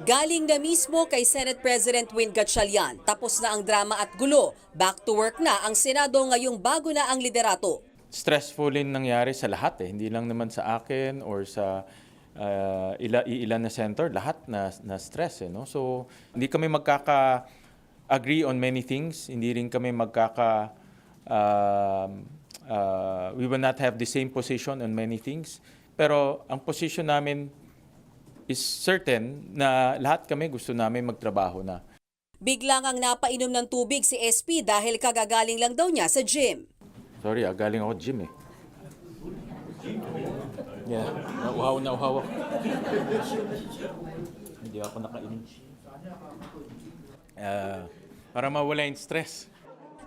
S16: Galing na mismo kay Senate President Win Gatchalian. Tapos na ang drama at gulo. Back to work na ang Senado ngayong bago na ang liderato.
S15: Stressful din nangyari sa lahat eh. Hindi lang naman sa akin or sa ilan na senator. Lahat na stress eh. No? So hindi kami magkaka-agree on many things. Hindi rin kami we will not have the same position on many things. Pero ang position namin is certain na lahat kami gusto namin magtrabaho na.
S16: Biglang ang napainom ng tubig si SP dahil kagagaling lang daw niya sa gym.
S15: Sorry, galing ako gym eh. Yeah, nauhaw ako. Hindi ako nakainom. Para mawala yung stress.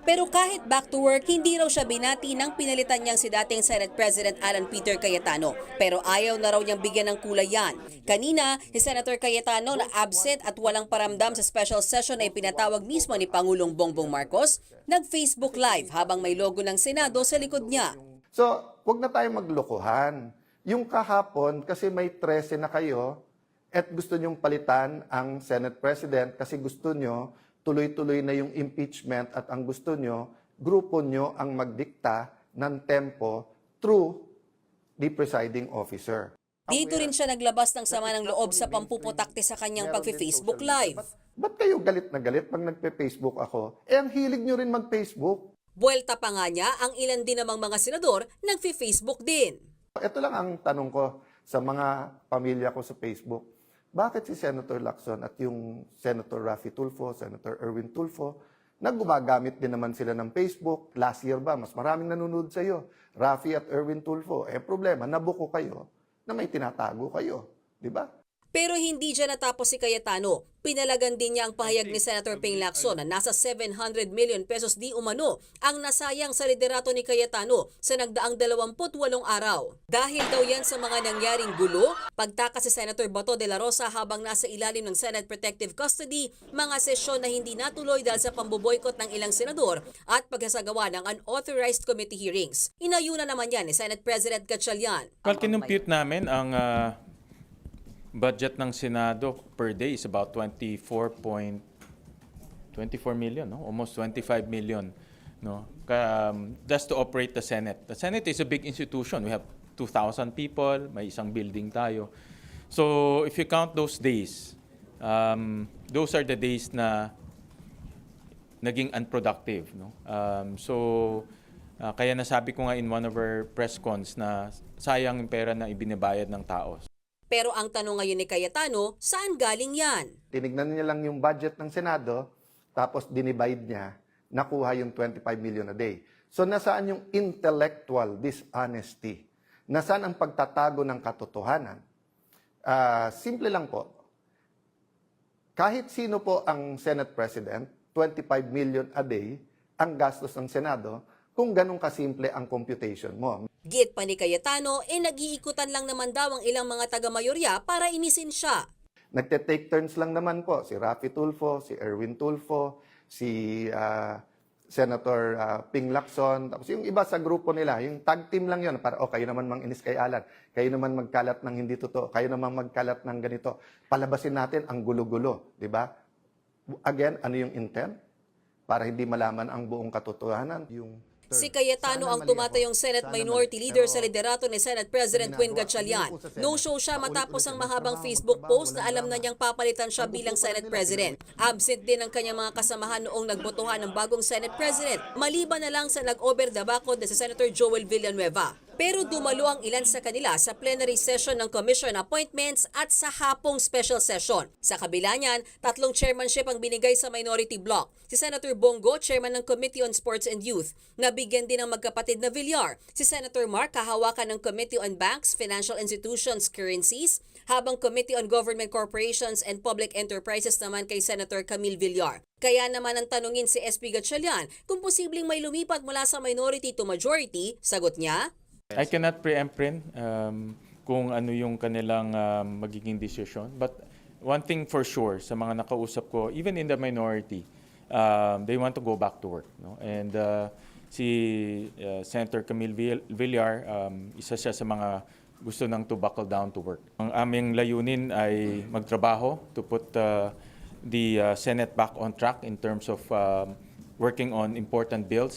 S16: Pero kahit back to work, hindi raw siya binati nang pinalitan niyang si dating Senate President Alan Peter Cayetano. Pero ayaw na raw niyang bigyan ng kulay yan. Kanina, si Senator Cayetano na absent at walang paramdam sa special session ay pinatawag mismo ni Pangulong Bongbong Marcos, nag-Facebook Live habang may logo ng Senado sa likod niya.
S17: So, huwag na tayong maglokohan. Yung kahapon, kasi may 13 na kayo at gusto nyong palitan ang Senate President kasi gusto nyo tuloy-tuloy na yung impeachment at ang gusto nyo, grupo nyo ang magdikta ng tempo through the presiding officer.
S16: Dito rin siya naglabas ng sama ng loob sa pampuputakti sa kanyang pag-Facebook Live.
S17: Ba't kayo galit na galit pag nagpe-Facebook ako? Ang hilig nyo rin mag-Facebook.
S16: Buwelta pa nga niya ang ilan din namang mga senador nagfe-Facebook din.
S17: Ito lang ang tanong ko sa mga pamilya ko sa Facebook. Bakit si Senator Lacson at yung Senator Raffy Tulfo, Senator Erwin Tulfo, gumagamit din naman sila ng Facebook? Last year ba, mas maraming nanonood sa iyo. Raffy at Erwin Tulfo, problema, nabuko kayo na may tinatago kayo. Di ba?
S16: Pero hindi dyan natapos si Cayetano. Pinalagan din niya ang pahayag ni Senator Ping Lacson na nasa 700 million pesos di umano ang nasayang sa liderato ni Cayetano sa nagdaang 28 araw. Dahil daw yan sa mga nangyaring gulo, pagtakas si Senator Bato de la Rosa habang nasa ilalim ng Senate Protective Custody, mga sesyon na hindi natuloy dahil sa pamboboykot ng ilang senador at pagsasagawa ng unauthorized committee hearings. Inayuna naman yan ni Senate President Gatchalian.
S15: Well, kinumpute namin ang budget ng Senado per day is about 24 million, no? Almost 25 million, no? That's to operate the Senate. The Senate is a big institution. We have 2,000 people, may isang building tayo. So if you count those days, those are the days na naging unproductive, no? So Kaya nasabi ko nga in one of our press cons na sayang yung pera na ibinibayad ng tao.
S16: Pero ang tanong ngayon ni Cayetano, saan galing yan?
S17: Tinignan niya lang yung budget ng Senado, tapos dinivide niya, nakuha yung 25 million a day. So nasaan yung intellectual dishonesty? Nasaan ang pagtatago ng katotohanan? Simple lang po. Kahit sino po ang Senate President, 25 million a day ang gastos ng Senado kung ganun kasimple ang computation mo.
S16: Git pa ni Cayetano, nag-iikutan lang naman daw ang ilang mga taga-mayorya para inisin siya.
S17: Nagte-take turns lang naman po si Raffy Tulfo, si Erwin Tulfo, si Senator Ping Lacson, tapos yung iba sa grupo nila, yung tag team lang yun, para kayo naman mang-inis kay Alan, kayo naman magkalat ng hindi totoo, kayo naman magkalat ng ganito. Palabasin natin ang gulo-gulo, di ba? Again, ano yung intent? Para hindi malaman ang buong katotohanan.
S16: Si Cayetano ang tumatayong Senate Minority Leader sa liderato ni Senate President Win Gatchalian. No-show siya matapos ang mahabang Facebook post na alam na niyang papalitan siya bilang Senate President. Absent din ang kanyang mga kasamahan noong nagbotohan ng bagong Senate President, maliban na lang sa nag-over the background na si Senator Joel Villanueva. Pero dumalo ang ilan sa kanila sa plenary session ng Commission Appointments at sa hapong special session. Sa kabila niyan, 3 chairmanship ang binigay sa minority bloc. Si Senator Bongo, chairman ng Committee on Sports and Youth. Nabigyan din ng magkapatid na Villar. Si Senator Mark, kahawakan ng Committee on Banks, Financial Institutions, Currencies, habang Committee on Government Corporations and Public Enterprises naman kay Senator Camille Villar. Kaya naman ang tanungin si SP Gatchalian kung posibleng may lumipat mula sa minority to majority, sagot niya,
S15: I cannot preempt kung ano yung kanilang magiging decision. But one thing for sure, sa mga nakausap ko, even in the minority, they want to go back to work. No? And si Senator Camille Villar, isa siya sa mga gusto nang to buckle down to work. Ang aming layunin ay magtrabaho to put the Senate back on track in terms of working on important bills.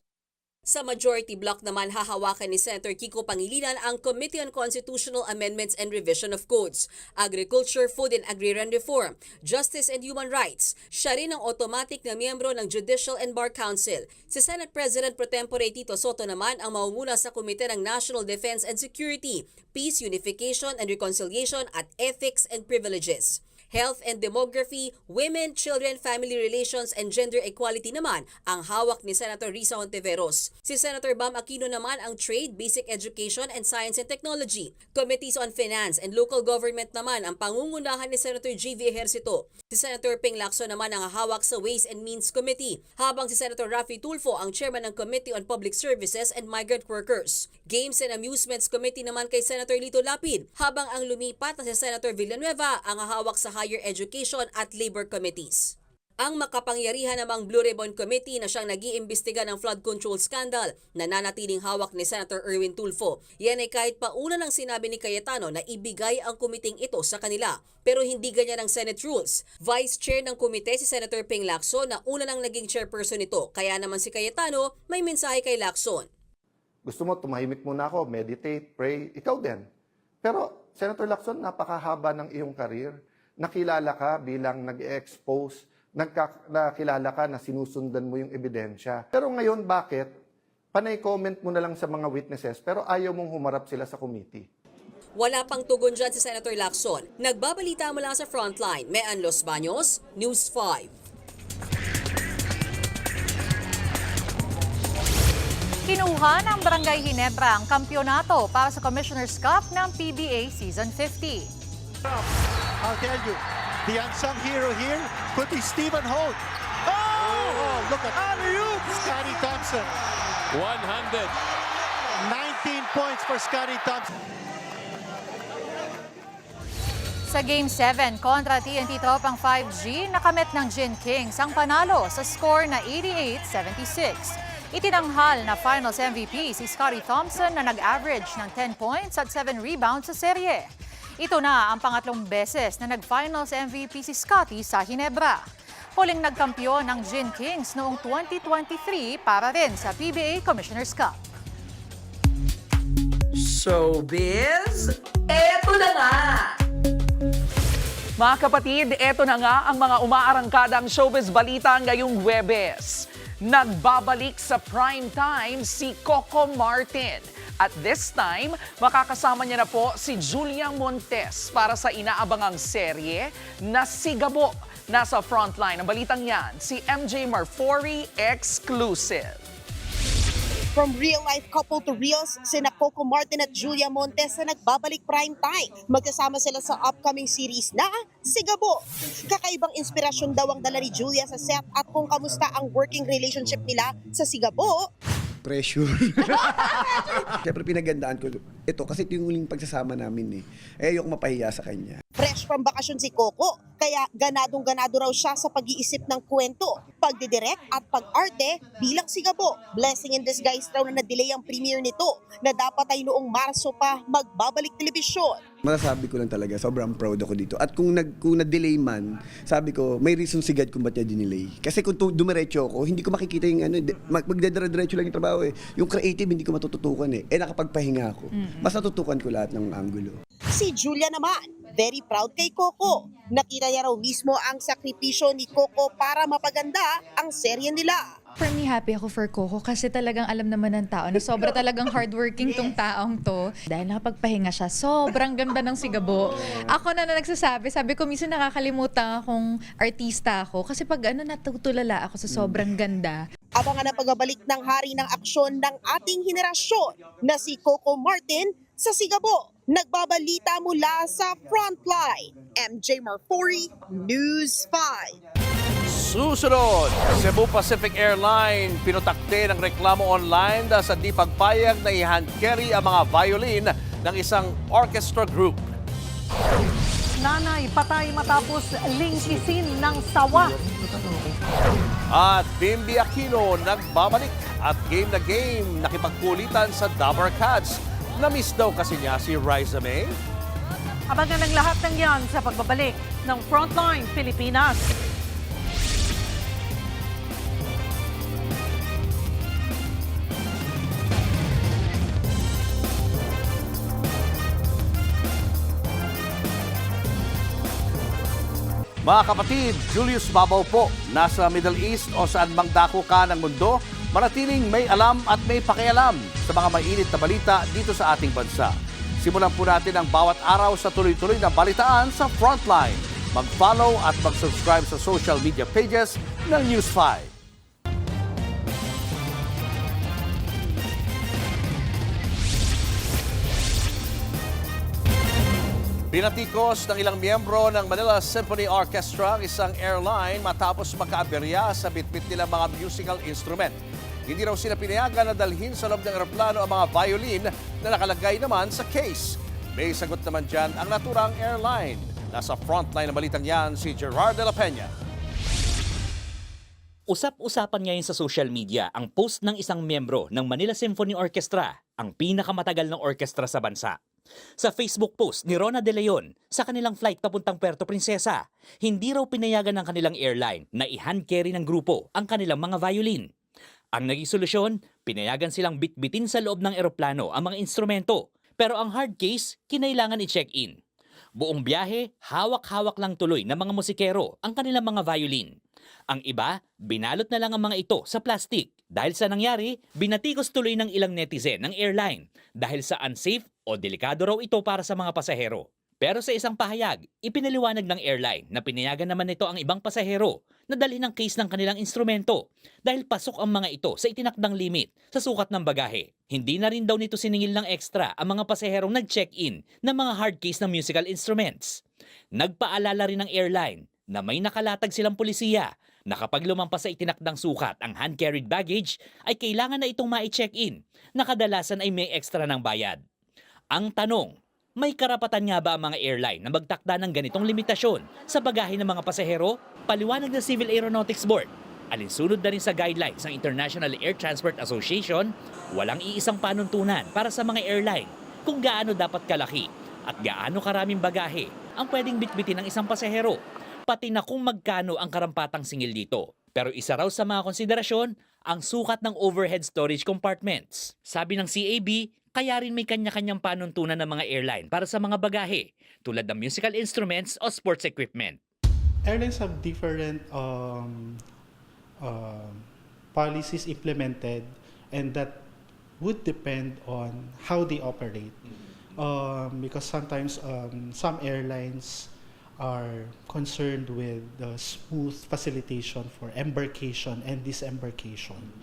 S16: Sa majority bloc naman hahawakan ni Senator Kiko Pangilinan ang Committee on Constitutional Amendments and Revision of Codes, Agriculture, Food and Agrarian Reform, Justice and Human Rights. Siya rin ang automatic na miyembro ng Judicial and Bar Council. Si Senate President Pro Tempore Tito Sotto naman ang maunguna sa Komite ng National Defense and Security, Peace, Unification and Reconciliation at Ethics and Privileges. Health and Demography, Women, Children, Family Relations, and Gender Equality naman ang hawak ni Senator Risa Hontiveros. Si Senator Bam Aquino naman ang Trade, Basic Education, and Science and Technology. Committees on Finance and Local Government naman ang pangungunahan ni Senator G.V. Ejercito. Si Senator Ping Lacson naman ang hawak sa Ways and Means Committee, habang si Senator Raffy Tulfo ang chairman ng Committee on Public Services and Migrant Workers. Games and Amusements Committee naman kay Senator Lito Lapid, habang ang lumipat na si Senator Villanueva ang hawak sa Higher Education at Labor Committees. Ang makapangyarihan namang Blue Ribbon Committee na siyang nag-iimbestiga ng flood control scandal na nanatiling hawak ni Senator Erwin Tulfo. Yan ay kahit pa una nang sinabi ni Cayetano na ibigay ang kumiting ito sa kanila. Pero hindi ganyan ang Senate rules. Vice Chair ng komite si Senator Ping Lacson na una nang naging chairperson nito. Kaya naman si Cayetano may mensahe kay Lacson.
S17: Gusto mo, tumahimik muna ako, meditate, pray, ikaw din. Pero Senator Lacson, napakahaba ng iyong career. Nakilala ka bilang nag-expose, nakilala ka na sinusundan mo yung ebidensya. Pero ngayon, bakit? Panay comment mo na lang sa mga witnesses pero ayaw mong humarap sila sa committee.
S16: Wala pang tugon dyan si Senator Lacson. Nagbabalita mula sa Frontline, Mean Los Baños, News 5.
S3: Kinuha ng Barangay Ginebra ang kampyonato para sa Commissioner's Cup ng PBA Season 50.
S2: I'll tell you, the unsung hero here could be Stephen Holt. Oh, look at alley-oop, Scotty Thompson.
S18: 100.
S2: 19 points for Scotty Thompson.
S3: Sa Game 7 kontra TNT Tropang 5G, nakamit ng Gin Kings ang panalo sa score na 88-76. Itinanghal na Finals MVP si Scotty Thompson na nag-average ng 10 points at 7 rebounds sa serye. Ito na ang pangatlong beses na nag-Finals MVP si Scotty sa Ginebra. Huling nagkampiyon ng Gin Kings noong 2023 para rin sa PBA Commissioner's Cup.
S20: Showbiz, eto na nga! Mga kapatid, eto na nga ang mga umaarangkadang showbiz balita ngayong Huwebes. Nagbabalik sa prime time si Coco Martin. At this time, makakasama niya na po si Julia Montes para sa inaabangang serye na Sigabo. Nasa frontline ng balitang yan, si MJ Marfori exclusive.
S1: From real-life couple to reels, sina Coco Martin at Julia Montes na nagbabalik prime time. Magkasama sila sa upcoming series na Sigabo. Kakaibang inspirasyon daw ang dala ni Julia sa set at kung kamusta ang working relationship nila sa Sigabo.
S5: Pressure. Siyempre pinagandaan ko ito kasi ito yung huling pagsasama namin eh. Ayoko mapahiya sa kanya.
S1: Fresh from bakasyon si Coco, kaya ganadong-ganado raw siya sa pag-iisip ng kwento, pagdidirect at pag-arte bilang Sigabo. Blessing in disguise raw na na-delay ang premiere nito na dapat ay noong Marso pa magbabalik telebisyon.
S5: Masasabi ko lang talaga, sobrang proud ako dito. At kung na-delay man, sabi ko, may reason si God kung ba't niya dinelay. Kasi kung dumiretso ako, hindi ko makikita yung magdadara-diretso lang yung trabaho eh. Yung creative, hindi ko matututukan eh. Nakapagpahinga ako. Mas natutukan ko lahat ng angulo.
S1: Si Julia naman, very proud kay Coco. Nakita niya raw mismo ang sakripisyo ni Coco para mapaganda ang serye nila.
S18: For me, happy ako for Coco kasi talagang alam naman ng tao na sobra talagang hardworking tong taong to. Dahil nakapagpahinga siya, sobrang ganda ng Sigabo. Ako na nagsasabi, sabi ko minsan nakakalimutan akong artista ako kasi pag natutulala ako sa sobrang ganda.
S1: Abangan ang pagbabalik ng hari ng aksyon ng ating henerasyon na si Coco Martin sa Sigabo. Nagbabalita mula sa Frontline. MJ Marfori, News 5.
S4: Susunod, Cebu Pacific Airline pinutakte ng reklamo online dahil sa di pagpayag na i-hand carry ang mga violin ng isang orchestra group.
S3: Nanay patay matapos lingkisin ng sawa.
S4: At Bimbi Aquino nagbabalik at game na game nakipagkulitan sa Dabar Cats. Na-miss daw kasi niya si Riza May.
S3: Abangan ang lahat ng yan sa pagbabalik ng Frontline Pilipinas.
S4: Mga kapatid, Julius Babaw po, nasa Middle East o saan mang dako ka ng mundo, manatiling may alam at may pakialam sa mga mainit na balita dito sa ating bansa. Simulan po natin ang bawat araw sa tuloy-tuloy na balitaan sa Frontline. Mag-follow at mag-subscribe sa social media pages ng News 5. Pinatikos ng ilang miyembro ng Manila Symphony Orchestra ang isang airline matapos magkaaberya sa bitbit nilang mga musical instrument. Hindi raw sila pinayagan na dalhin sa loob ng eroplano ang mga violin na nakalagay naman sa case. May sagot naman dyan ang naturang airline. Nasa frontline ng balitang yan si Gerard de la Peña.
S9: Usap-usapan ngayon sa social media ang post ng isang miyembro ng Manila Symphony Orchestra, ang pinakamatagal ng orkestra sa bansa. Sa Facebook post ni Rona De Leon sa kanilang flight papuntang Puerto Princesa, hindi raw pinayagan ng kanilang airline na i-hand carry ng grupo ang kanilang mga violin. Ang naging solusyon, pinayagan silang bitbitin sa loob ng eroplano ang mga instrumento, pero ang hard case, kinailangan i-check-in. Buong biyahe, hawak-hawak lang tuloy ng mga musikero ang kanilang mga violin. Ang iba, binalot na lang ang mga ito sa plastic. Dahil sa nangyari, binatikos tuloy ng ilang netizen ng airline dahil sa unsafe o delikado raw ito para sa mga pasahero. Pero sa isang pahayag, ipinaliwanag ng airline na pinayagan naman nito ang ibang pasahero na dalhin ang case ng kanilang instrumento dahil pasok ang mga ito sa itinakdang limit sa sukat ng bagahe. Hindi na rin daw nito siningil ng extra ang mga pasaherong nag-check-in ng mga hard case ng musical instruments. Nagpaalala rin ng airline na may nakalatag silang pulisiya na kapag lumampas sa itinakdang sukat ang hand-carried baggage ay kailangan na itong ma-check-in na kadalasan ay may extra ng bayad. Ang tanong, may karapatan nga ba ang mga airline na magtakda ng ganitong limitasyon sa bagahe ng mga pasahero? Paliwanag ng Civil Aeronautics Board. Alinsunod na rin sa guidelines ng International Air Transport Association, walang iisang panuntunan para sa mga airline kung gaano dapat kalaki at gaano karaming bagahe ang pwedeng bitbitin ng isang pasahero, pati na kung magkano ang karampatang singil dito. Pero isa raw sa mga konsiderasyon, ang sukat ng overhead storage compartments. Sabi ng CAB, kaya rin may kanya-kanyang panuntunan ng mga airline para sa mga bagahe, tulad ng musical instruments o sports equipment.
S21: Airlines have different
S19: policies implemented, and that would depend on how they operate. Because sometimes some airlines are concerned with the smooth facilitation for embarkation and disembarkation.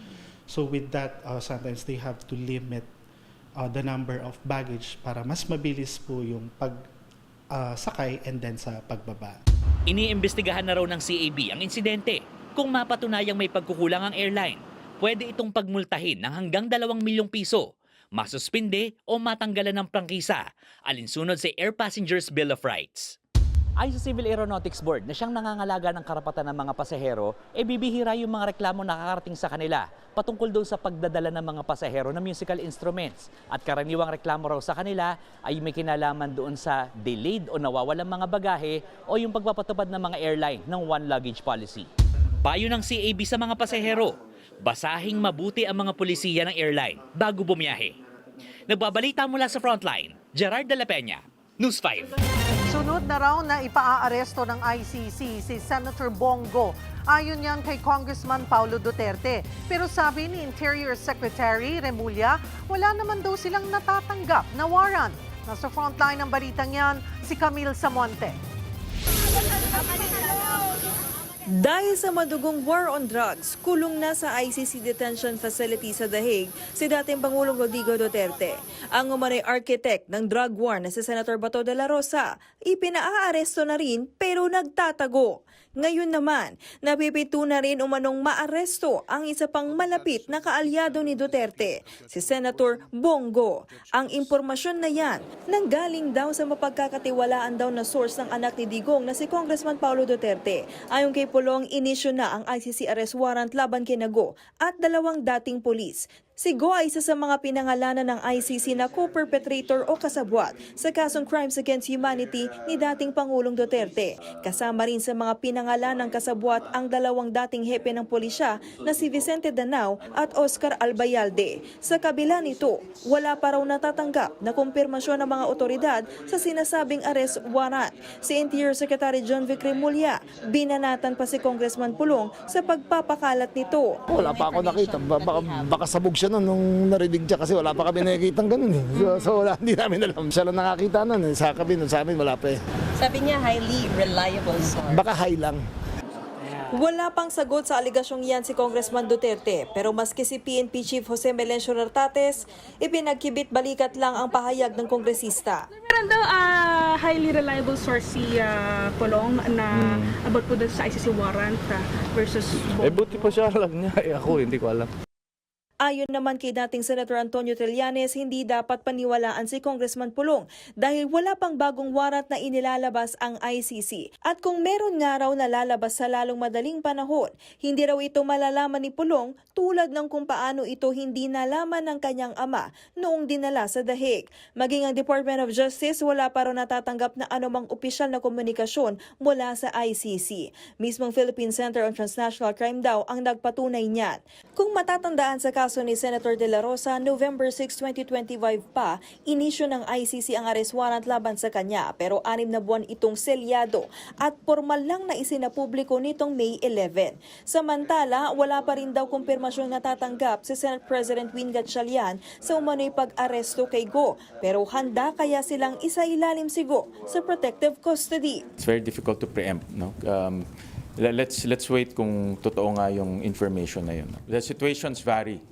S19: So with that, sometimes they have to limit the number of baggage para mas mabilis po yung sakay and then sa pagbaba.
S9: Iniimbestigahan na raw ng CAB ang insidente. Kung mapatunayang may pagkukulang ang airline, pwede itong pagmultahin ng hanggang 2 milyong piso, masuspinde o matanggalan ng prangkisa, alinsunod sa Air Passengers Bill of Rights. Ayon sa Civil Aeronautics Board na siyang nangangalaga ng karapatan ng mga pasahero, bibihira yung mga reklamo nakakarating sa kanila patungkol doon sa pagdadala ng mga pasahero ng musical instruments. At karaniwang reklamo raw sa kanila ay may kinalaman doon sa delayed o nawawalang mga bagahe o yung pagpapatupad ng mga airline ng one luggage policy. Payo ng CAB sa mga pasahero, basahing mabuti ang mga pulisiya ng airline bago bumiyahe. Nagbabalita mula sa Frontline, Gerard de la Peña, News 5.
S3: Sunod na raw na ipaaaresto ng ICC si Senator Bongo. Ayon yan kay Congressman Paulo Duterte. Pero sabi ni Interior Secretary Remulla, wala naman daw silang natatanggap na warrant. Nasa frontline ng balitang yan, si Camille Samonte.
S21: Dahil sa madugong war on drugs, kulong na sa ICC detention facility sa The Hague si dating Pangulong Rodrigo Duterte. Ang umanay architect ng drug war na si Senator Bato de la Rosa, ipinaaresto na rin pero nagtatago. Ngayon naman, napipito na rin umanong maaresto ang isa pang malapit na kaalyado ni Duterte, si Senator Bongo. Ang impormasyon na yan, nanggaling daw sa mapagkakatiwalaan daw na source ng anak ni Digong na si Congressman Paulo Duterte. Ayon kay Pulong, inisyu na ang ICC arrest warrant laban kay Go at 2 dating pulis. Si Go ay isa sa mga pinangalanan ng ICC na co-perpetrator o kasabwat sa kasong Crimes Against Humanity ni dating Pangulong Duterte. Kasama rin sa mga pinangalan ng kasabwat ang 2 dating hepe ng pulisya na si Vicente Danao at Oscar Albayalde. Sa kabila nito, wala pa raw natatanggap na kumpirmasyon ng mga otoridad sa sinasabing arrest warrant. Si Interior Secretary John Vic Remulla, binanatan pa si Congressman Pulong sa pagpapakalat nito.
S22: Wala pa ako nakita. Baka sabog siya nung narinig siya kasi wala pa kami nakikitang ganun eh. So wala, hindi namin alam. Siya lang nakakita nun eh. Sa amin wala pa eh.
S21: Sabi niya highly reliable source.
S22: Baka high lang.
S21: Wala pang sagot sa aligasyong yan si Congressman Duterte, pero maski si PNP Chief Jose Melencio Nartates, ipinagkibit balikat lang ang pahayag ng kongresista.
S23: Meron daw highly reliable source si Pulong na about po dun sa ICC warrant versus Bongo.
S22: Buti pa siya alam niya. Ako hindi ko alam.
S21: Ayon naman kay dating Senator Antonio Trillanes, hindi dapat paniwalaan si Congressman Pulong dahil wala pang bagong warrant na inilalabas ang ICC. At kung meron nga raw na lalabas sa lalong madaling panahon, hindi raw ito malalaman ni Pulong tulad ng kung paano ito hindi nalaman ng kanyang ama noong dinala sa The Hague. Maging ang Department of Justice, wala pa raw natatanggap na anumang opisyal na komunikasyon mula sa ICC. Mismong Philippine Center on Transnational Crime daw ang nagpatunay niyan. Kung matatandaan sa kaso ni Senator De La Rosa, November 6, 2025 pa, inisyu ng ICC ang arrest warrant laban sa kanya pero 6 na buwan itong selyado at formal lang na isinapubliko nitong May 11. Samantala, wala pa rin daw kumpirmasyong natatanggap si Senate President Win Gatchalian sa umano'y pag-aresto kay Go pero handa kaya silang isailalim si Go sa protective custody.
S15: It's very difficult to preempt, no? Let's wait kung totoo nga yung information na yun. The situations vary.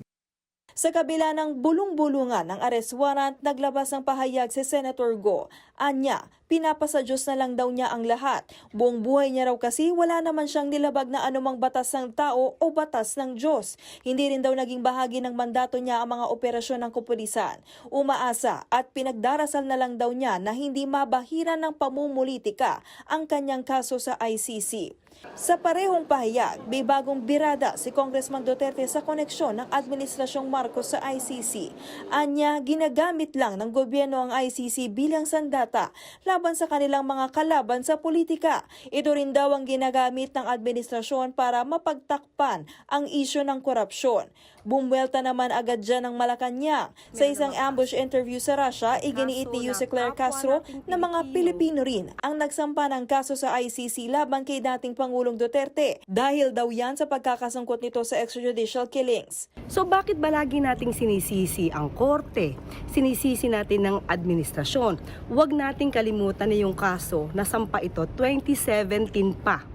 S21: Sa kabila ng bulong-bulungan ng arrest warrant, naglabas ng pahayag si Senator Go. Anya, pinapasa Diyos na lang daw niya ang lahat. Buong buhay niya raw kasi wala naman siyang nilabag na anumang batas ng tao o batas ng Diyos. Hindi rin daw naging bahagi ng mandato niya ang mga operasyon ng kapulisan. Umaasa at pinagdarasal na lang daw niya na hindi mabahiran ng pamumulitika ang kanyang kaso sa ICC. Sa parehong pahayag, may bagong birada si Congressman Duterte sa koneksyon ng Administrasyong Marcos sa ICC. Anya, ginagamit lang ng gobyerno ang ICC bilang sandata kontrata laban sa kanilang mga kalaban sa politika. Ito rin daw ang ginagamit ng administrasyon para mapagtakpan ang isyu ng korupsyon. Bumwelta naman agad dyan ng Malacanang. Sa isang ambush interview sa Russia, iginiit ni Yuse Claire Castro na mga Pilipino rin ang nagsampa ng kaso sa ICC laban kay dating Pangulong Duterte. Dahil daw yan sa pagkakasangkot nito sa extrajudicial killings.
S6: So bakit ba lagi nating sinisisi ang korte? Sinisisi natin ng administrasyon. Huwag nating kalimutan na yung kaso na sampa ito 2017 pa.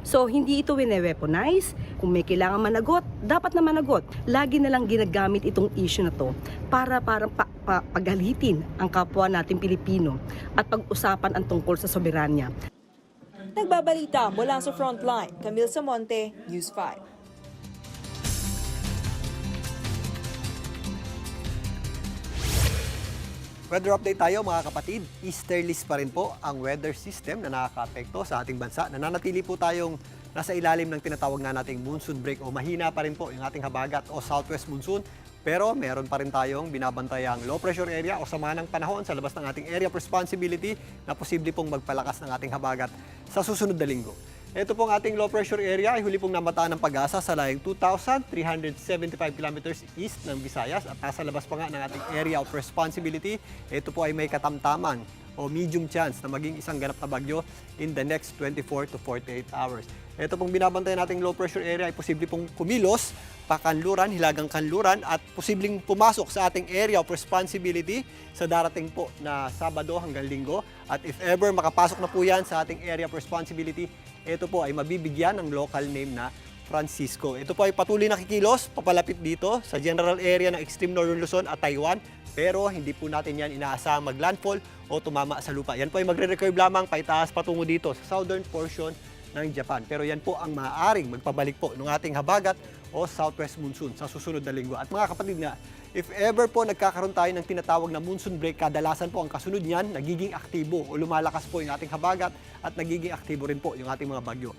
S6: So, hindi ito wine-weaponize. Kung may kailangan managot, dapat na managot. Lagi na lang ginagamit itong issue na to para pagalitin ang kapwa natin Pilipino at pag-usapan ang tungkol sa soberanya.
S21: Nagbabalita mula sa Frontline, Camille Samonte, News 5.
S7: Weather update tayo mga kapatid. Easterlies pa rin po ang weather system na nakaka-apekto sa ating bansa. Nananatili po tayong nasa ilalim ng tinatawag na nating monsoon break o mahina pa rin po yung ating habagat o southwest monsoon. Pero meron pa rin tayong binabantayang low pressure area o sama ng panahon sa labas ng ating area of responsibility na posible pong magpalakas ng ating habagat sa susunod na linggo. Ito pong ating low pressure area ay huli pong namataan ng pag-asa sa layong 2,375 kilometers east ng Visayas at nasa labas pa nga ng ating area of responsibility. Ito po ay may katamtaman o medium chance na maging isang ganap na bagyo in the next 24 to 48 hours. Ito pong binabantayan nating low pressure area ay posible pong kumilos, pakanluran, hilagang kanluran at posibleng pumasok sa ating area of responsibility sa darating po na Sabado hanggang Linggo. At if ever makapasok na po yan sa ating area of responsibility, ito po ay mabibigyan ng local name na Francisco. Ito po ay patuloy na kikilos papalapit dito sa general area ng extreme northern Luzon at Taiwan. Pero hindi po natin yan inaasahang maglandfall o tumama sa lupa. Yan po ay magre-recurve lamang paitaas patungo dito sa southern portion ng Japan. Pero yan po ang maaaring magpabalik po ng ating habagat o southwest monsoon sa susunod na linggo. At mga kapatid nga, if ever po nagkakaroon tayo ng tinatawag na monsoon break, kadalasan po ang kasunod niyan, nagiging aktibo o lumalakas po yung ating habagat at nagiging aktibo rin po yung ating mga bagyo.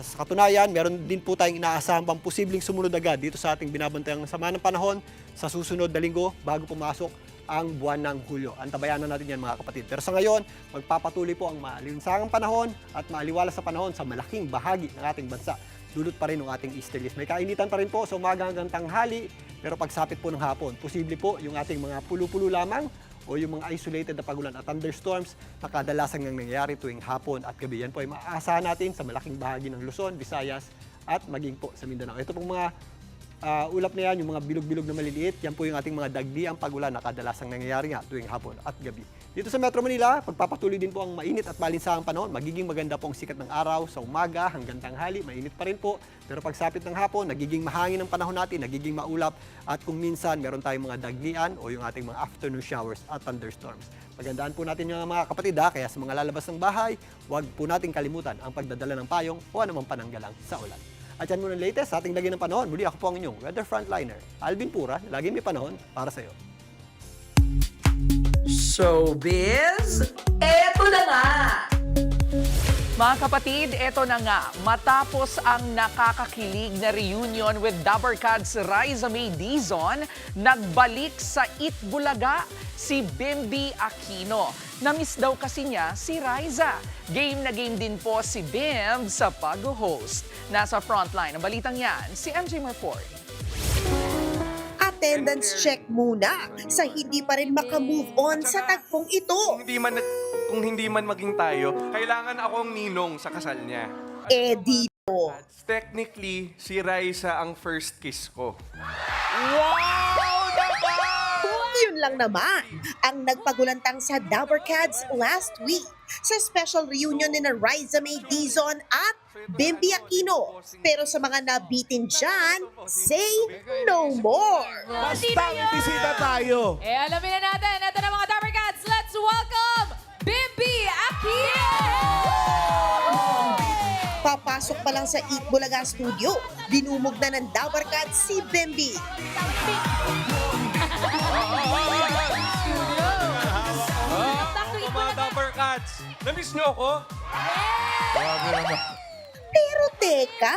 S7: Sa katunayan, meron din po tayong inaasahang pang posibleng sumunod agad dito sa ating binabantayang sama ng panahon sa susunod na linggo bago pumasok ang buwan ng Hulyo. Antabayanan natin yan mga kapatid. Pero sa ngayon, magpapatuloy po ang maalinsangang panahon at maaliwalas sa panahon sa malaking bahagi ng ating bansa. Dulot pa rin ng ating easterlies. May kainitan pa rin po sa umaga hanggang tanghali, pero pagsapit po ng hapon, posible po yung ating mga pulo-pulo lamang o yung mga isolated na pagulan at thunderstorms na kadalasan ngang nangyayari tuwing hapon at gabi. Yan po ay maaasahan natin sa malaking bahagi ng Luzon, Visayas at maging po sa Mindanao. Ito pong mga ulap na yan, yung mga bilog-bilog na maliliit, yan po yung ating mga dagdiang pagulan na kadalasang nangyayari nga tuwing hapon at gabi. Dito sa Metro Manila, pagpapatuloy din po ang mainit at malinsahang panahon. Magiging maganda po ang sikat ng araw sa umaga hanggang tanghali. Mainit pa rin po. Pero pagsapit ng hapon, nagiging mahangin ang panahon natin, nagiging maulap. At kung minsan, meron tayong mga dagnian o yung ating mga afternoon showers at thunderstorms. Magandaan po natin yung mga kapatid kaya sa mga lalabas ng bahay, huwag po natin kalimutan ang pagdadala ng payong o anumang pananggalang sa ulan. At yan muna ang latest sa ating lagi ng panahon. Muli ako po ang inyong weather frontliner, Alvin Pura, lagi may panahon para sa iyo.
S20: Showbiz, eto na nga! Mga kapatid, eto na nga. Matapos ang nakakakilig na reunion with Dabarkads Raisa May Dizon, nagbalik sa Itbulaga si Bimby Aquino. Namiss daw kasi niya si Raisa. Game na game din po si Bim sa pag-host. Nasa frontline ng balitang yan, si MJ Marfori.
S1: Attendance check muna sa hindi pa rin makamove on sa tagpong ito.
S8: Kung hindi man maging tayo, kailangan ako ang ninong sa kasal niya.
S1: Dito.
S8: Technically, si Raisa ang first kiss ko.
S1: Yun lang naman ang nagpagulantang sa Dabarkads last week sa special reunion ni Raisa May Dizon at Bimby Aquino. Pero sa mga nabitin dyan, say no more.
S11: Basta may bisita tayo.
S24: Alamin na natin. Ito na mga Dabarkads. Let's welcome Bimby Aquino!
S1: Papasok pa lang sa Itbulaga Studio, dinumog na ng Dabarkads si Bimby.
S8: Mga Dabarkads, na-miss niyo ako?
S1: Pero teka,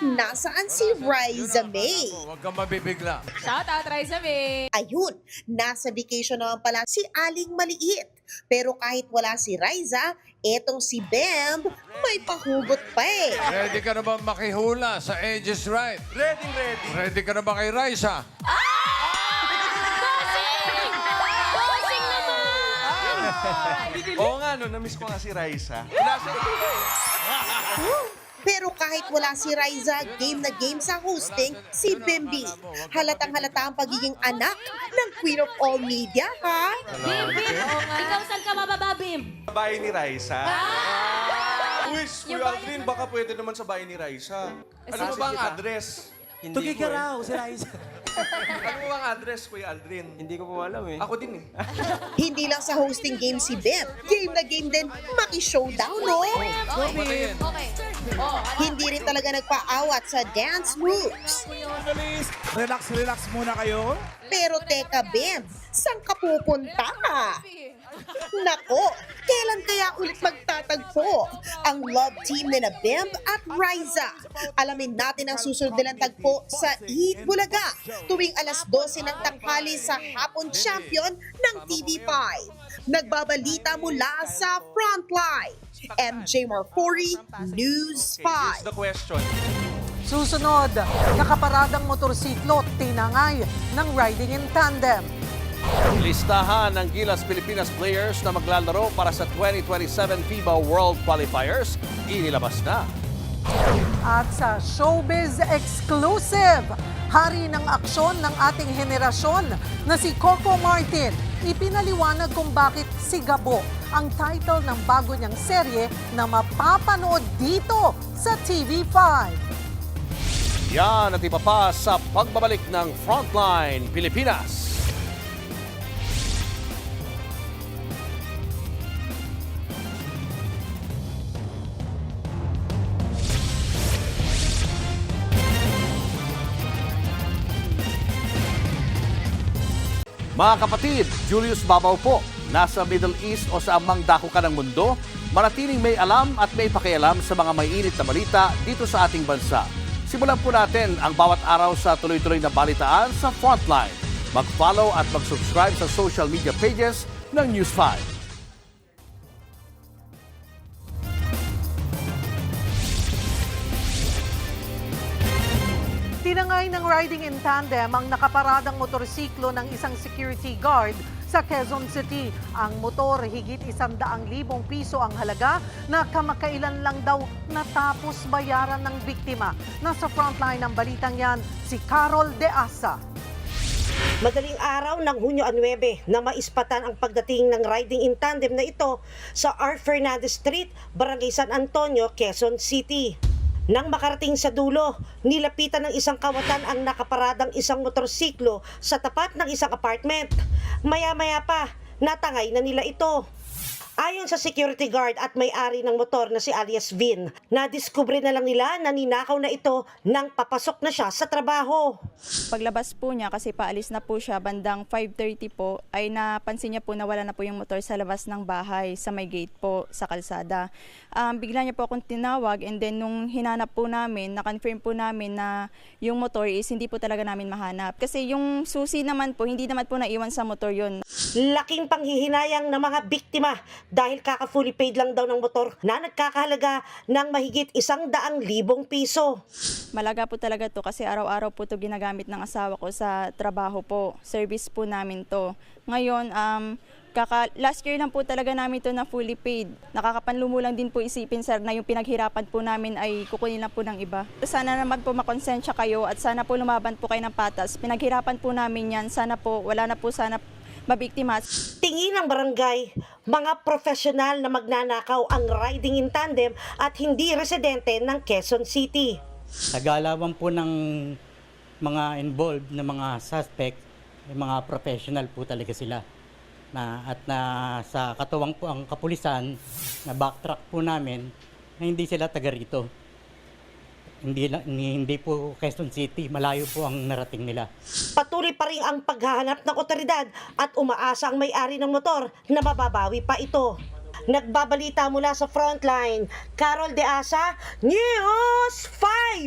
S1: nasaan si Raisa May?
S11: Huwag kang mabibigla.
S24: Shout out, Raisa May!
S1: Ayun, nasa vacation naman pala si Aling Maliit. Pero kahit wala si Riza, etong si Bemb may pahugot pa eh.
S10: Ready ka na ba makihula sa Aegis Right?
S8: Ready, ready.
S10: Ready ka na ba kay Raisa?
S8: Oo nga, no, na-miss ko nga si Raisa.
S1: Pero kahit wala si Riza, game na game sa hosting si Bimbi. Halatang halata ang pagiging anak ng Queen of All Media, ha?
S24: Ikaw saan ka mababa, Bim?
S8: Bahay ni Raisa. Uy, Kuya Aldrin, baka pwede naman sa bahay ni Raisa. Ano ba ang address?
S12: Hindi ko raw si Raisa.
S8: Ano ba ang address, Kuya Aldrin?
S12: Hindi ko po alam eh.
S8: Ako din eh.
S1: Hindi lang sa hosting game si Bem, game na game din maki-showdown, no?
S24: Okay.
S1: Hindi rin talaga nagpaawat sa dance moves.
S11: Relax, relax muna kayo.
S1: Pero teka, Bem, saan ka pupunta? Nako, kailan kaya ulit magtatagpo ang love team ni na Bem at Riza? Alamin natin ang susunod nilang tagpo sa Eat Bulaga tuwing alas 12 ng tanghali sa Hapon Champion ng TV5. Nagbabalita mula sa Frontline. MJ Marfori, News 5.
S8: Here's the question.
S3: Susunod, nakaparadang motorsiklo tinangay ng riding in tandem.
S4: Listahan ng Gilas Pilipinas players na maglalaro para sa 2027 FIBA World Qualifiers inilabas na.
S3: At sa Showbiz Exclusive, hari ng aksyon ng ating henerasyon na si Coco Martin, ipinaliwanag kung bakit Sigabo ang title ng bago niyang serye na mapapanood dito sa TV5.
S4: Yan at iba pa sa pagbabalik ng Frontline Pilipinas. Mga kapatid, Julius Babaw po. Nasa Middle East o sa amang dako ka ng mundo, manatiling may alam at may pakialam sa mga may init na balita dito sa ating bansa. Simulan po natin ang bawat araw sa tuloy-tuloy na balitaan sa Frontline. Mag-follow at mag-subscribe sa social media pages ng News 5.
S3: Tinangay ng riding in tandem ang nakaparadang motorsiklo ng isang security guard sa Quezon City. Ang motor higit 100,000 piso ang halaga na kamakailan lang daw natapos bayaran ng biktima. Nasa frontline ng balitang yan, si Carol De Asa.
S13: Madaling araw ng Hunyo 9 na maispatan ang pagdating ng riding in tandem na ito sa R. Fernandez Street, Barangay San Antonio, Quezon City. Nang makarating sa dulo, nilapitan ng isang kawatan ang nakaparadang isang motorsiklo sa tapat ng isang apartment. Maya-maya pa, natangay na nila ito. Ayon sa security guard at may-ari ng motor na si alias Vin, nadiskubre na lang nila na ninakaw na ito nang papasok na siya sa trabaho.
S14: Paglabas po niya, kasi paalis na po siya, bandang 5:30 po, ay napansin niya po na wala na po yung motor sa labas ng bahay, sa may gate po, sa kalsada. Bigla niya po akong tinawag, and then nung hinanap po namin, na-confirm po namin na yung motor is hindi po talaga namin mahanap. Kasi yung susi naman po, hindi naman po naiwan sa motor yun.
S13: Laking panghihinayang ng mga biktima dahil kaka-fully paid lang daw ng motor na nagkakahalaga ng mahigit 100,000 piso.
S14: Malaga po talaga to kasi araw-araw po to ginagamit ng asawa ko sa trabaho po. Service po namin to. Ngayon, last year lang po talaga namin to na fully paid. Nakakapanlumulang din po isipin, sir, na yung pinaghirapan po namin ay kukunin lang po ng iba. Sana naman po makonsensya kayo at sana po lumaban po kayo ng patas. Pinaghirapan po namin yan. Sana po, wala na po sana mabiktima.
S13: Tingin ng barangay, mga profesional na magnanakaw ang riding in tandem at hindi residente ng Quezon City.
S25: Nagalawan po ng mga involved na mga suspect, mga professional po talaga sila. Sa katuwang po ang kapulisan, na backtrack po namin na hindi sila taga rito. Hindi po Quezon City, malayo po ang narating nila.
S13: Patuloy pa rin ang paghahanap ng otoridad at umaasa ang may-ari ng motor na mababawi pa ito. Nagbabalita mula sa Frontline, Carol De Asa, News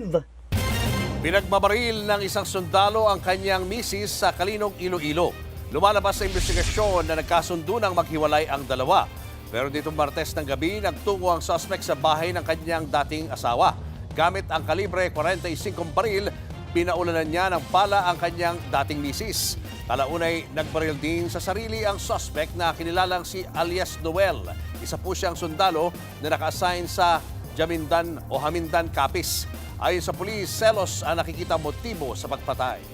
S13: 5!
S4: Pinagbabaril ng isang sundalo ang kanyang misis sa Kalinog, Iloilo. Lumalabas sa investigasyon na nagkasundo ng maghiwalay ang dalawa. Pero ditong Martes ng gabi, nagtungo ang suspect sa bahay ng kanyang dating asawa. Gamit ang kalibre 45 baril, pinaulanan niya ng bala ang kanyang dating misis. Kalaunay, nagbaril din sa sarili ang suspect na kinilalang si alias Noel. Isa po siyang sundalo na naka-assign sa Hamindan, Capiz. Ayon sa pulis, selos ang nakikita motibo sa pagpatay.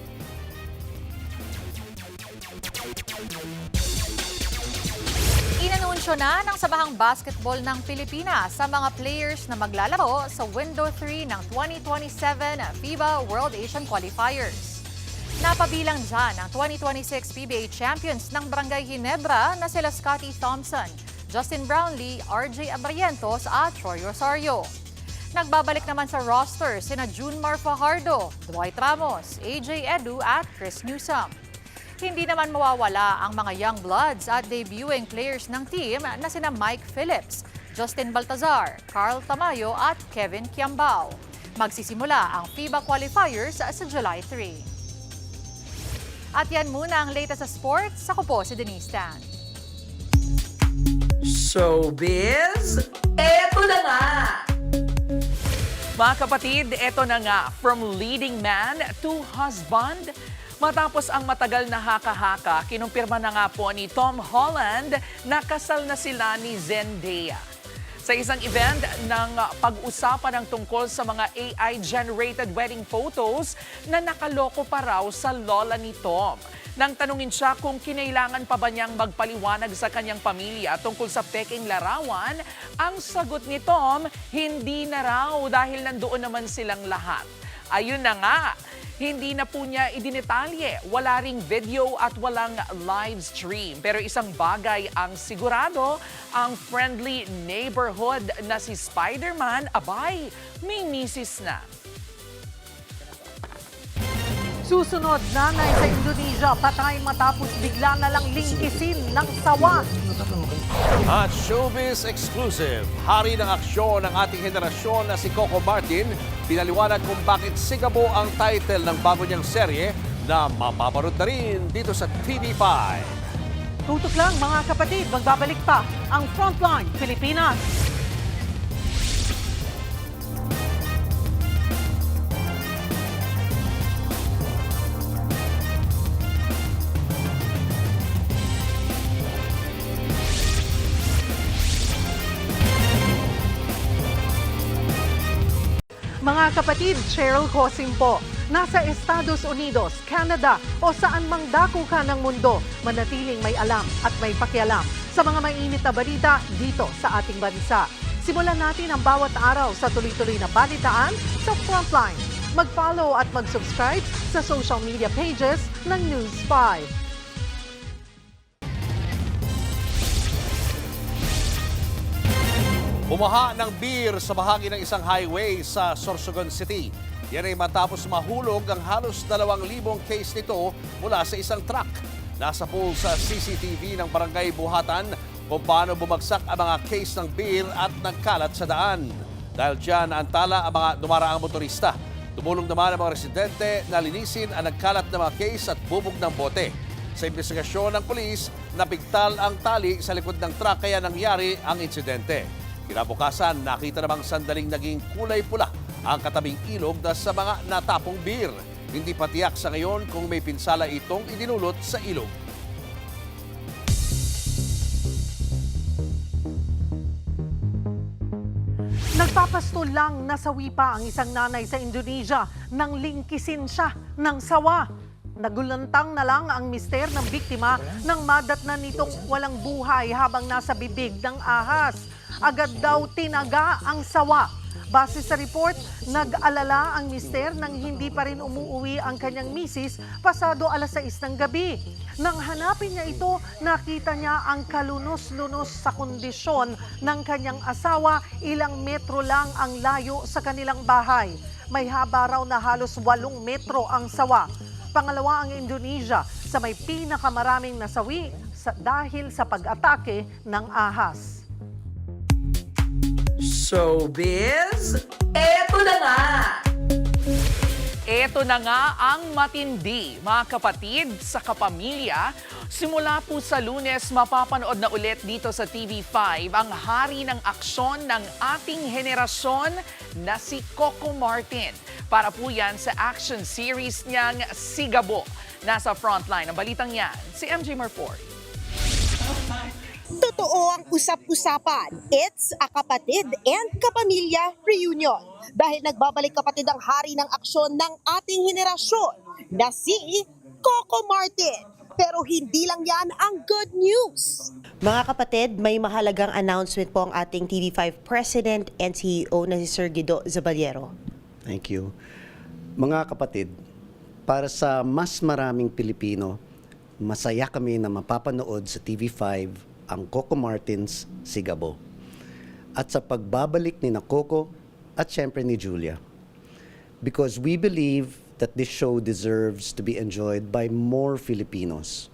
S24: Inanunsyo na ng Sabahang Basketball ng Pilipinas sa mga players na maglalaro sa Window 3 ng 2027 FIBA World Asian Qualifiers. Napabilang dyan ang 2026 PBA champions ng Barangay Ginebra na sila Scottie Thompson, Justin Brownlee, RJ Abrientos at Troy Rosario. Nagbabalik naman sa roster sina Junmar Fajardo, Dwight Ramos, AJ Edu at Chris Newsome. Hindi naman mawawala ang mga young bloods at debuting players ng team na sina Mike Phillips, Justin Baltazar, Carl Tamayo at Kevin Kiambao. Magsisimula ang FIBA qualifiers sa July 3. At yan muna ang latest sa sports. Ako po si Denise Tan.
S20: Showbiz, eto na nga! Mga kapatid, eto na nga, from leading man to husband. Matapos ang matagal na haka-haka, kinumpirma na nga po ni Tom Holland na kasal na sila ni Zendaya. Sa isang event ng pag-usapan ng tungkol sa mga AI-generated wedding photos na nakaloko pa raw sa lola ni Tom. Nang tanungin siya kung kinailangan pa ba niyang magpaliwanag sa kanyang pamilya tungkol sa peking larawan, ang sagot ni Tom, hindi na raw dahil nandoon naman silang lahat. Ayun na nga, hindi na po niya idinetalye, wala ring video at walang live stream. Pero isang bagay ang sigurado, ang friendly neighborhood na si Spider-Man, abay, may misis na.
S3: Susunod, nanay sa Indonesia, patay matapos bigla na lang lingkisin ng sawa.
S4: At Showbiz Exclusive, hari ng aksyon ng ating henerasyon na si Coco Martin, pinaliwanag kung bakit Sigabo ang title ng bago niyang serye na mapapanood na rin dito sa TV5.
S3: Tutok lang mga kapatid, magbabalik pa ang Frontline Pilipinas. Mga kapatid, Cheryl Cosim po. Nasa Estados Unidos, Canada o saan mang dako ka ng mundo, manatiling may alam at may pakialam sa mga mainit na balita dito sa ating bansa. Simulan natin ang bawat araw sa tuloy-tuloy na balitaan sa Frontline. Mag-follow at mag-subscribe sa social media pages ng News 5.
S4: Bumaha ng beer sa bahagi ng isang highway sa Sorsogon City. Yan ay matapos mahulog ang halos 2,000 case nito mula sa isang truck. Nasa pool sa CCTV ng Barangay Buhatan kung paano bumagsak ang mga case ng beer at nagkalat sa daan. Dahil dyan naantala ang mga dumaraang motorista. Tumulong naman ang mga residente na linisin ang nagkalat na mga case at bubog ng bote. Sa investigasyon ng pulis, napigtal ang tali sa likod ng truck kaya nangyari ang insidente. Kinabukasan, nakita namang sandaling naging kulay pula ang katabing ilog na sa mga natapong beer. Hindi pa tiyak sa ngayon kung may pinsala itong idinulot sa ilog.
S3: Nagpapastol lang nasawi pa ang isang nanay sa Indonesia nang lingkisin siya ng sawa. Nagulantang na lang ang mister ng biktima nang madatnan nitong walang buhay habang nasa bibig ng ahas. Agad daw tinaga ang sawa. Base sa report, nag-alala ang mister nang hindi pa rin umuuwi ang kanyang misis pasado alas 6 ng gabi. Nang hanapin niya ito, nakita niya ang kalunos-lunos sa kondisyon ng kanyang asawa, ilang metro lang ang layo sa kanilang bahay. May haba raw na halos 8 metro ang sawa. Pangalawa ang Indonesia sa may pinakamaraming nasawi dahil sa pag-atake ng ahas.
S20: Showbiz, eto na nga! Eto na nga ang matindi, mga kapatid, sa kapamilya. Simula po sa Lunes, mapapanood na ulit dito sa TV5 ang hari ng aksyon ng ating henerasyon na si Coco Martin. Para po yan sa action series niyang Sigabo. Nasa frontline ang balitang yan, si MJ Marfor.
S1: Totoo ang usap-usapan. It's a kapatid and kapamilya reunion. Dahil nagbabalik kapatid ang hari ng aksyon ng ating henerasyon na si Coco Martin. Pero hindi lang yan ang good news.
S13: Mga kapatid, may mahalagang announcement po ang ating TV5 President and CEO na si Sir Guido Zabaliero.
S2: Thank you. Mga kapatid, para sa mas maraming Pilipino, masaya kami na mapapanood sa TV5 ang Coco Martin's Sigabo. At sa pagbabalik ni na Coco at syempre ni Julia. Because we believe that this show deserves to be enjoyed by more Filipinos,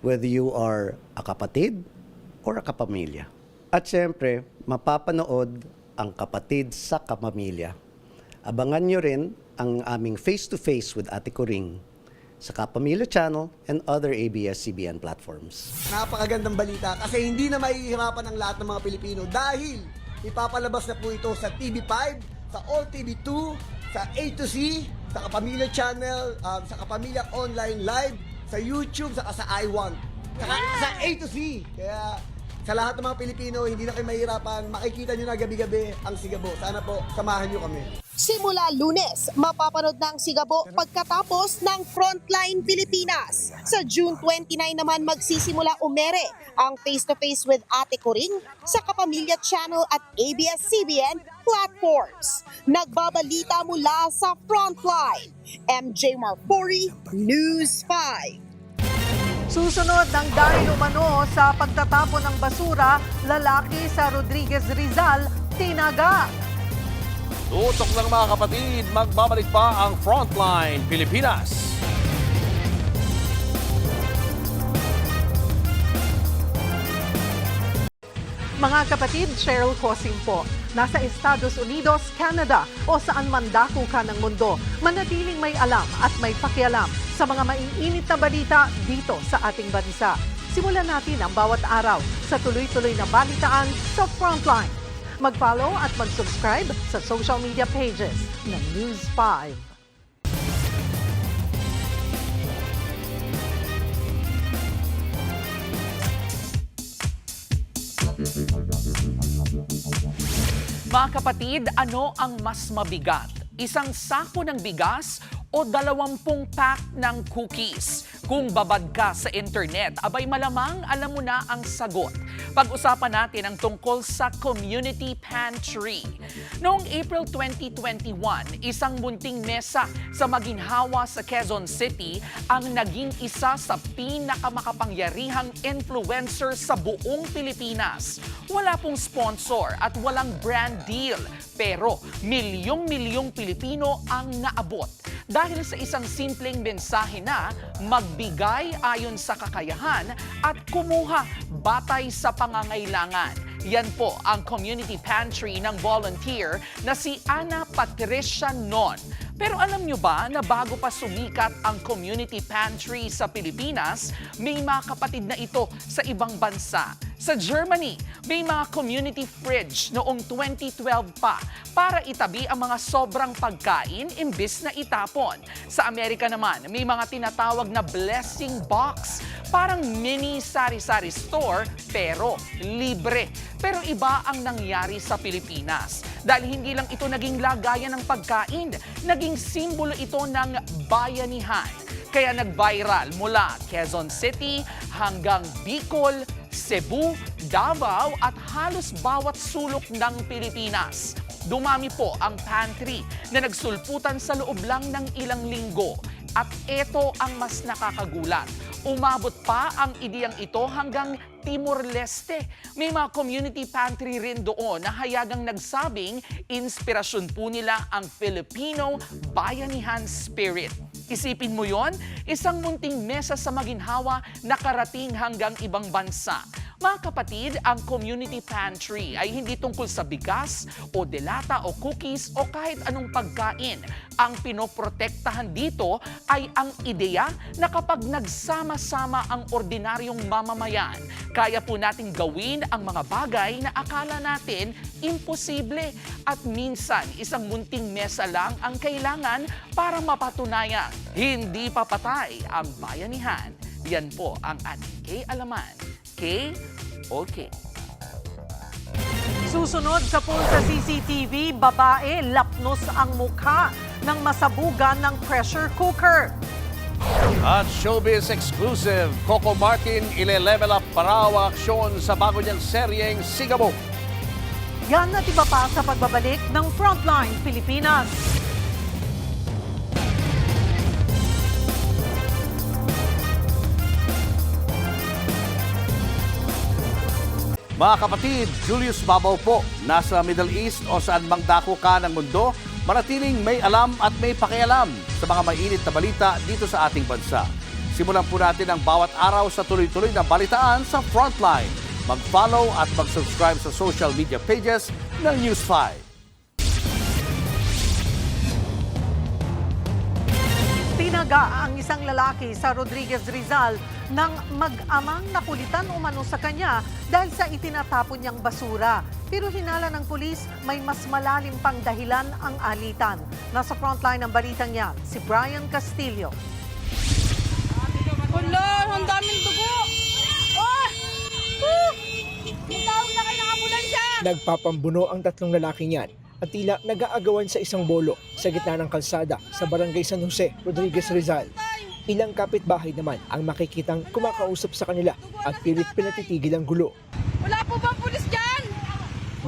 S2: whether you are a kapatid or a kapamilya. At syempre, mapapanood ang kapatid sa kapamilya. Abangan nyo rin ang aming face-to-face with Ate Coring sa Kapamilya Channel and other ABS-CBN platforms.
S7: Napakagandang balita kasi hindi na mahihirapan ang lahat ng mga Pilipino dahil ipapalabas na po ito sa TV5, sa All TV2, sa A to C, sa Kapamilya Channel, sa Kapamilya Online Live, sa YouTube, saka sa iWant, saka sa A to C. Kaya sa lahat ng mga Pilipino, hindi na kayo mahihirapan, makikita nyo na gabi-gabi ang Sigabo. Sana po, samahan nyo kami.
S1: Simula Lunes, mapapanood na ang Sigabo pagkatapos ng Frontline Pilipinas. Sa June 29 naman magsisimula umere ang face-to-face with Ate Coring sa Kapamilya Channel at ABS-CBN platforms. Nagbabalita mula sa Frontline, MJ Marfori, News 5.
S3: Susunod ng dahil umano sa pagtatapon ng basura, lalaki sa Rodriguez Rizal, tinaga.
S4: Tutok lang mga kapatid, magbabalik pa ang Frontline Pilipinas.
S3: Mga kapatid, Cheryl Cosing po. Nasa Estados Unidos, Canada o saan man dako ka ng mundo, manatiling may alam at may pakialam sa mga maiinit na balita dito sa ating bansa. Simulan natin ang bawat araw sa tuloy-tuloy na balitaan sa Frontline. Mag-follow at mag-subscribe sa social media pages ng News 5.
S20: Mga kapatid, ano ang mas mabigat? Isang sako ng bigas o 20 pack ng cookies? Kung babad ka sa internet, abay malamang alam mo na ang sagot. Pag-usapan natin ang tungkol sa community pantry. Noong April 2021, isang munting mesa sa Maginhawa sa Quezon City ang naging isa sa pinakamakapangyarihang influencer sa buong Pilipinas. Wala pong sponsor at walang brand deal, pero milyong-milyong Pilipino ang naabot. Dahil sa isang simpleng mensahe na magbigay ayon sa kakayahan at kumuha batay sa pangangailangan. Yan po ang community pantry ng volunteer na si Ana Patricia Non. Pero alam nyo ba na bago pa sumikat ang community pantry sa Pilipinas, may mga kapatid na ito sa ibang bansa. Sa Germany, may mga community fridge noong 2012 pa para itabi ang mga sobrang pagkain imbis na itapon. Sa Amerika naman, may mga tinatawag na blessing box, parang mini sari-sari store pero libre. Pero iba ang nangyari sa Pilipinas. Dahil hindi lang ito naging lagayan ng pagkain, naging simbolo ito ng bayanihan. Kaya nag-viral mula Quezon City hanggang Bicol, Cebu, Davao at halos bawat sulok ng Pilipinas. Dumami po ang pantry na nagsulputan sa loob lang ng ilang linggo. At ito ang mas nakakagulat. Umabot pa ang ideyang ito hanggang Timor-Leste. May mga community pantry rin doon na hayagang nagsabing inspirasyon po nila ang Filipino bayanihan spirit. Isipin mo yon, isang munting mesa sa Maginhawa nakarating hanggang ibang bansa. Mga kapatid, ang community pantry ay hindi tungkol sa bigas o delata o cookies o kahit anong pagkain. Ang pinoprotektahan dito ay ang ideya na kapag nagsama-sama ang ordinaryong mamamayan, kaya po nating gawin ang mga bagay na akala natin imposible at minsan isang munting mesa lang ang kailangan para mapatunayan hindi papatay ang bayanihan. Yan po ang ating K-alaman. K-OK.
S3: Susunod sa poll sa CCTV, babae lapnos ang mukha ng masabugan ng pressure cooker.
S4: At showbiz exclusive, Coco Martin ile-level up pa raw ang aksyon sa bago niyang seryeng Sigabo.
S3: Yan at iba pa sa pagbabalik ng Frontline Pilipinas.
S4: Mga kapatid, Julius Babaw po, nasa Middle East o saan mang dako ka ng mundo, manatiling may alam at may pakialam sa mga mainit na balita dito sa ating bansa. Simulan po natin ang bawat araw sa tuloy-tuloy na balitaan sa Frontline. Mag-follow at mag-subscribe sa social media pages ng News 5.
S3: Tinaga ang isang lalaki sa Rodriguez Rizal nang mag-amang nakulitan umano sa kanya dahil sa itinatapon niyang basura. Pero hinala ng pulis, may mas malalim pang dahilan ang alitan. Nasa frontline ng balitang yan, si Brian Castillo.
S5: Wala, ang daming dugo! Oh! Tawag na kayo ng ambulansya!
S16: Nagpapambuno ang tatlong lalaking yan at tila nag-aagawan sa isang bolo sa gitna ng kalsada sa barangay San Jose, Rodriguez Rizal. Ilang kapitbahay naman ang makikitang kumakausap sa kanila at pilit pinatitigil ang gulo.
S5: Wala po bang pulis dyan?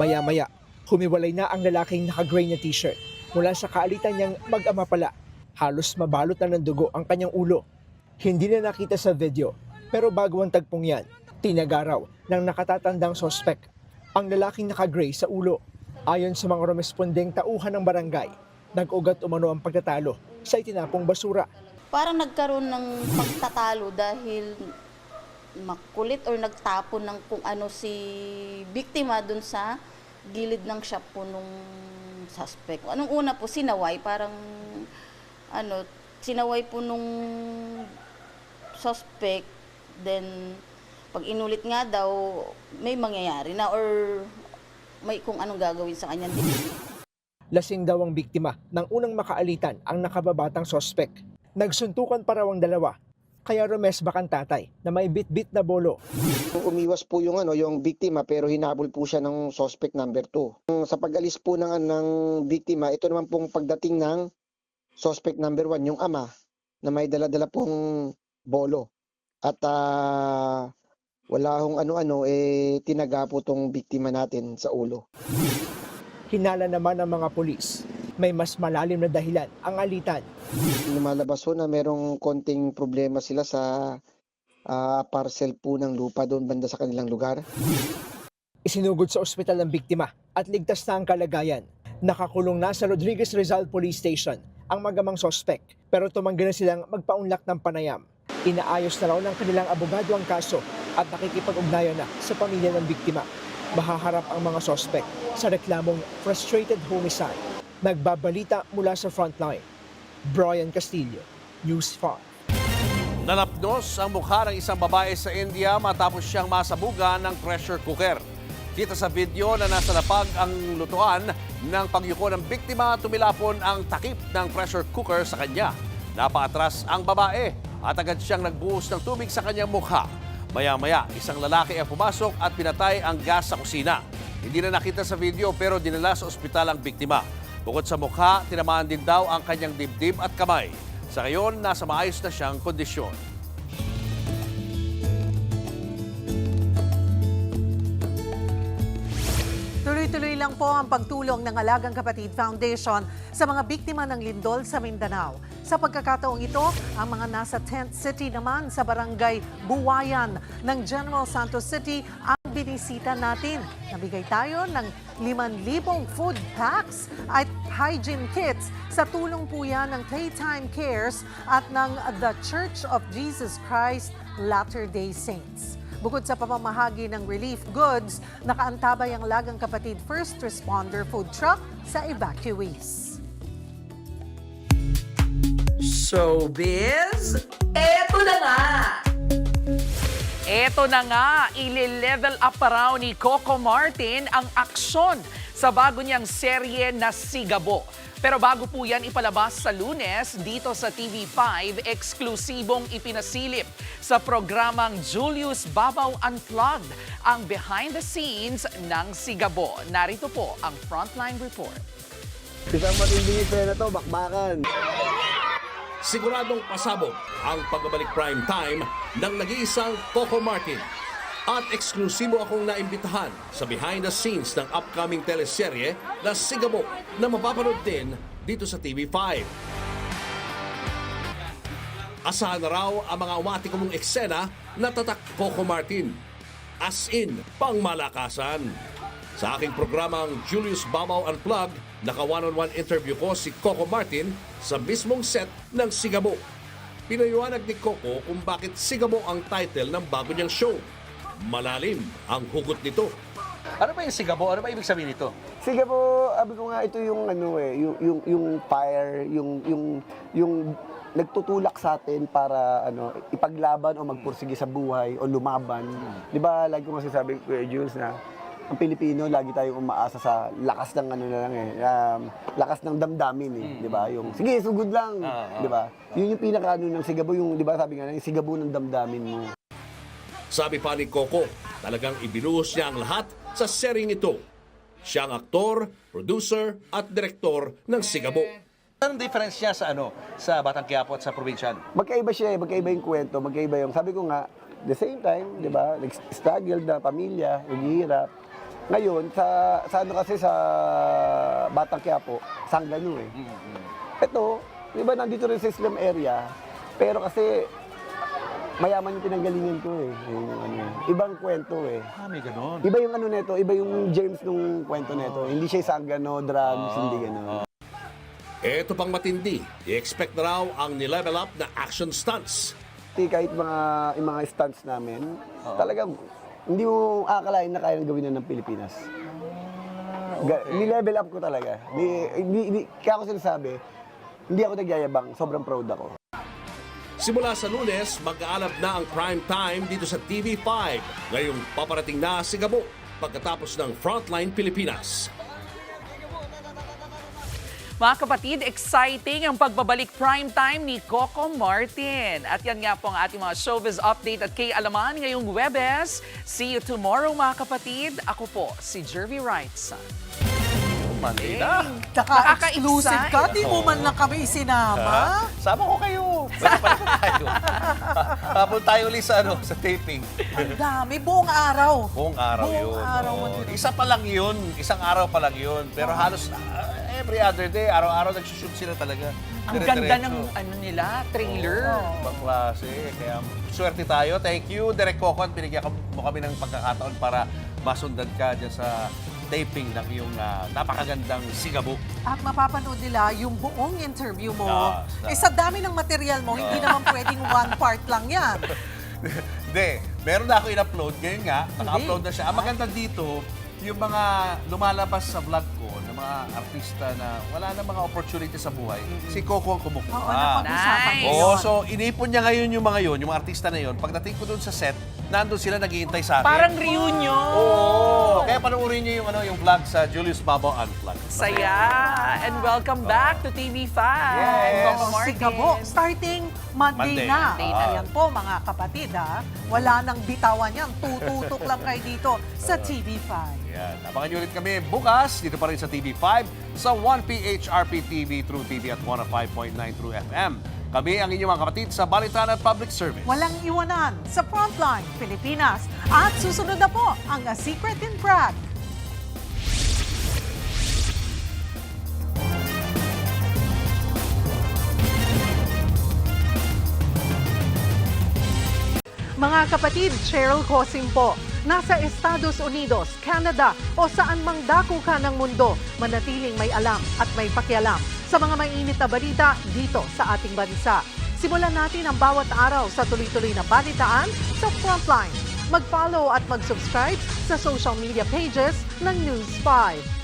S16: Maya-maya, humiwalay na ang lalaking naka-gray na t-shirt mula sa kaalitan niyang mag-ama pala. Halos mabalot na ng dugo ang kanyang ulo. Hindi na nakita sa video, pero bago ang tagpong yan, tinagaraw ng nakatatandang sospek ang lalaking naka-gray sa ulo. Ayon sa mga rumespondeng tauhan ng barangay, nag-ugat umano ang pagtatalo sa itinapong basura.
S17: Parang nagkaroon ng pagtatalo dahil makulit or nagtapon ng kung ano si biktima dun sa gilid ng shop po nung suspect. Anong una po, sinaway, parang sinaway po nung suspect, then pag inulit nga daw, may mangyayari na or may kung anong gagawin sa kanya.
S16: Lasing daw ang biktima ng unang makaalitan ang nakababatang suspect. Nagsuntukan pa raw ang dalawa, kaya rumesbak ang tatay na may bit-bit na bolo.
S18: Umiwas po yung biktima pero hinabol po siya ng suspect number 2. Sa pag-alis po ng biktima, ito naman pong pagdating ng suspect number 1, yung ama na may dala-dala pong bolo. At wala hong tinaga po tong biktima natin sa ulo.
S16: Hinala naman ng mga pulis, may mas malalim na dahilan ang alitan.
S18: Lumalabas po na merong konting problema sila sa parcel po ng lupa doon banda sa kanilang lugar.
S16: Isinugod sa ospital ng biktima at ligtas na ang kalagayan. Nakakulong na sa Rodriguez Rizal Police Station ang magamang sospek, pero tumanggi na silang magpaunlak ng panayam. Inaayos na raw ng kanilang abogado ang kaso at nakikipag-ugnayan na sa pamilya ng biktima. Mahaharap ang mga sospek sa reklamong frustrated homicide. Nagbabalita mula sa frontline, Brian Castillo, News 5.
S4: Nalapnos ang mukha ng isang babae sa India matapos siyang masabugan ng pressure cooker. Kita sa video na nasa lapag ang lutuan ng pagyuko ng biktima, tumilapon ang takip ng pressure cooker sa kanya. Napaatras ang babae at agad siyang nagbuhos ng tubig sa kanyang mukha. Maya-maya, isang lalaki ang pumasok at pinatay ang gas sa kusina. Hindi na nakita sa video pero dinala sa ospital ang biktima. Bukod sa mukha, tinamaan din daw ang kanyang dibdib at kamay. Sa ngayon, nasa maayos na siyang kondisyon.
S3: Tuloy-tuloy lang po ang pagtulong ng Alagang Kapatid Foundation sa mga biktima ng lindol sa Mindanao. Sa pagkakataong ito, ang mga nasa Tent City naman sa Barangay Buwayan ng General Santos City ang binisita natin. Nabigay tayo ng 5,000 food packs at hygiene kits sa tulong po yan ng Playtime Cares at ng The Church of Jesus Christ Latter-day Saints. Bukod sa pamamahagi ng relief goods, nakaantabay ang Lagang Kapatid First Responder Food Truck sa evacuees.
S20: Showbiz, eto na nga! Eto na nga, ile-level up pa raw ni Coco Martin ang aksyon sa bago niyang serye na Sigabo. Pero bago po yan ipalabas sa Lunes, dito sa TV5, eksklusibong ipinasilip sa programang Julius Babaw Unplugged ang behind the scenes ng Sigabo. Narito po ang Frontline Report.
S9: Isang matinding eksena to, bakbakan.
S4: Siguradong pasabog ang pagbabalik prime time ng nag-iisang Coco Martin. At eksklusibo akong naimbitahan sa behind the scenes ng upcoming teleserye na Sigabo na mapapanood din dito sa TV5. Asahan na raw ang mga umati mong eksena na tatak Coco Martin. As in, pangmalakasan. Sa aking programang Julius Babaw Unplugged, naka one-on-one interview ko si Coco Martin sa mismong set ng Sigabo. Pinayuanag ni Coco kung bakit Sigabo ang title ng bago niyang show. Malalim ang hugot nito.
S12: Ano ba yung Sigabo? Ano ba ibig sabihin nito?
S9: Sigabo, sabi ko nga, ito yung ano yung fire, yung nagtutulak sa atin para ipaglaban o magpursige sa buhay o lumaban. Di ba, lagi ko nga sinasabi, Kuya Jules, na ang Pilipino, lagi tayong umaasa sa lakas ng lakas ng damdamin di ba? Yung sige, sugod lang, di ba? Yun yung pinaka ng Sigabo, yung di ba sabi nga yung Sigabo ng damdamin mo.
S4: Sabi pa ni Coco, talagang ibinuhos niya ang lahat sa seryeng ito. Siya ang aktor, producer at direktor ng Sigabo.
S12: Anong difference niya sa sa Batang Quiapo at sa probinsyano?
S9: Magkaiba siya, magkaiba yung kwento, magkaiba yung, sabi ko nga, the same time, di ba, nag-struggle na pamilya, naghihirap. Ngayon, sa kasi sa Batang Quiapo, Sanggano Ito, di ba, nandito rin sa Islam area, pero kasi mayaman yung pinanggalingan ko Ibang kwento
S12: May ganon.
S9: Iba yung neto, iba yung germs nung kwento neto. Hindi siya Sanggano, drugs, hindi ganon.
S4: Ito pang matindi, i-expect na raw ang nilevel up na action stunts.
S9: Kahit yung mga stunts namin, talagang hindi mo akalain na kaya gawin na ng Pilipinas. Ni-level up ko talaga. Kaya ako sinasabi, hindi ako nagyayabang, sobrang proud ako.
S4: Simula sa Lunes, mag-aalab na ang prime time dito sa TV5. Ngayong paparating na Sigabo pagkatapos ng Frontline Pilipinas.
S20: Mga kapatid, exciting ang pagbabalik prime time ni Coco Martin. At yan nga po ang ating mga showbiz update at kay Alaman ngayong Webes. See you tomorrow mga kapatid. Ako po si Jervy Wrightson.
S12: Monday na.
S3: Nakaka-exclusive ka, di mo man lang kami isinama.
S12: Sama ko kayo. Balik tayo. Tapos tayo ulit sa taping.
S3: Ang dami, buong araw.
S12: Buong araw yun.
S3: Buong araw mo din.
S12: Isa pa lang yun. Isang araw pa lang yun. Pero halos every other day, araw-araw nagsushoot sila talaga.
S20: Ang ganda ng nila, trailer.
S12: Ibang klase. Kaya swerte tayo. Thank you, Direk Coco. Binigyan mo kami ng pagkakataon para masundan ka dyan sa taping ng iyong napakagandang Sigabo.
S3: At mapapanood nila yung buong interview mo. Sa dami ng material mo, hindi naman pwedeng one part lang yan.
S12: Hindi. Meron na ako in-upload. Ngayon nga, naka-upload na siya. Ang maganda dito, yung mga lumalabas sa vlog ko ng mga artista na wala na mga opportunity sa buhay, si Coco ang kumukuha.
S3: Oo, napag-usapan ko
S12: Oo,
S3: yun.
S12: so inipon niya ngayon yung mga artista na yun. Pagdating ko doon sa set, nandun sila naghihintay sa akin.
S20: Parang reunion.
S12: Oo. Kaya panoorin niyo yung vlog sa Julius Babaw Unplugged.
S20: Saya! And welcome back to TV5. Coco Martin.
S3: Sigabo, starting Monday na. Ayan po mga kapatid wala nang bitawan yan. Tututok lang kayo dito sa TV5.
S12: Yan. Abangan niyo ulit kami bukas dito pa rin sa TV5 sa 1PHRP TV True TV at 105.9 True FM. Kami ang inyong mga kapatid sa Balitaan at Public Service.
S3: Walang iwanan sa Frontline Pilipinas. At susunod na po ang A Secret in Prague. Mga kapatid, Cheryl Cosim po. Nasa Estados Unidos, Canada o saan mang dako ka ng mundo, manatiling may alam at may pakialam sa mga mainit na balita dito sa ating bansa. Simulan natin ang bawat araw sa tuloy-tuloy na balitaan sa Frontline Mag-follow at mag-subscribe sa social media pages ng News 5.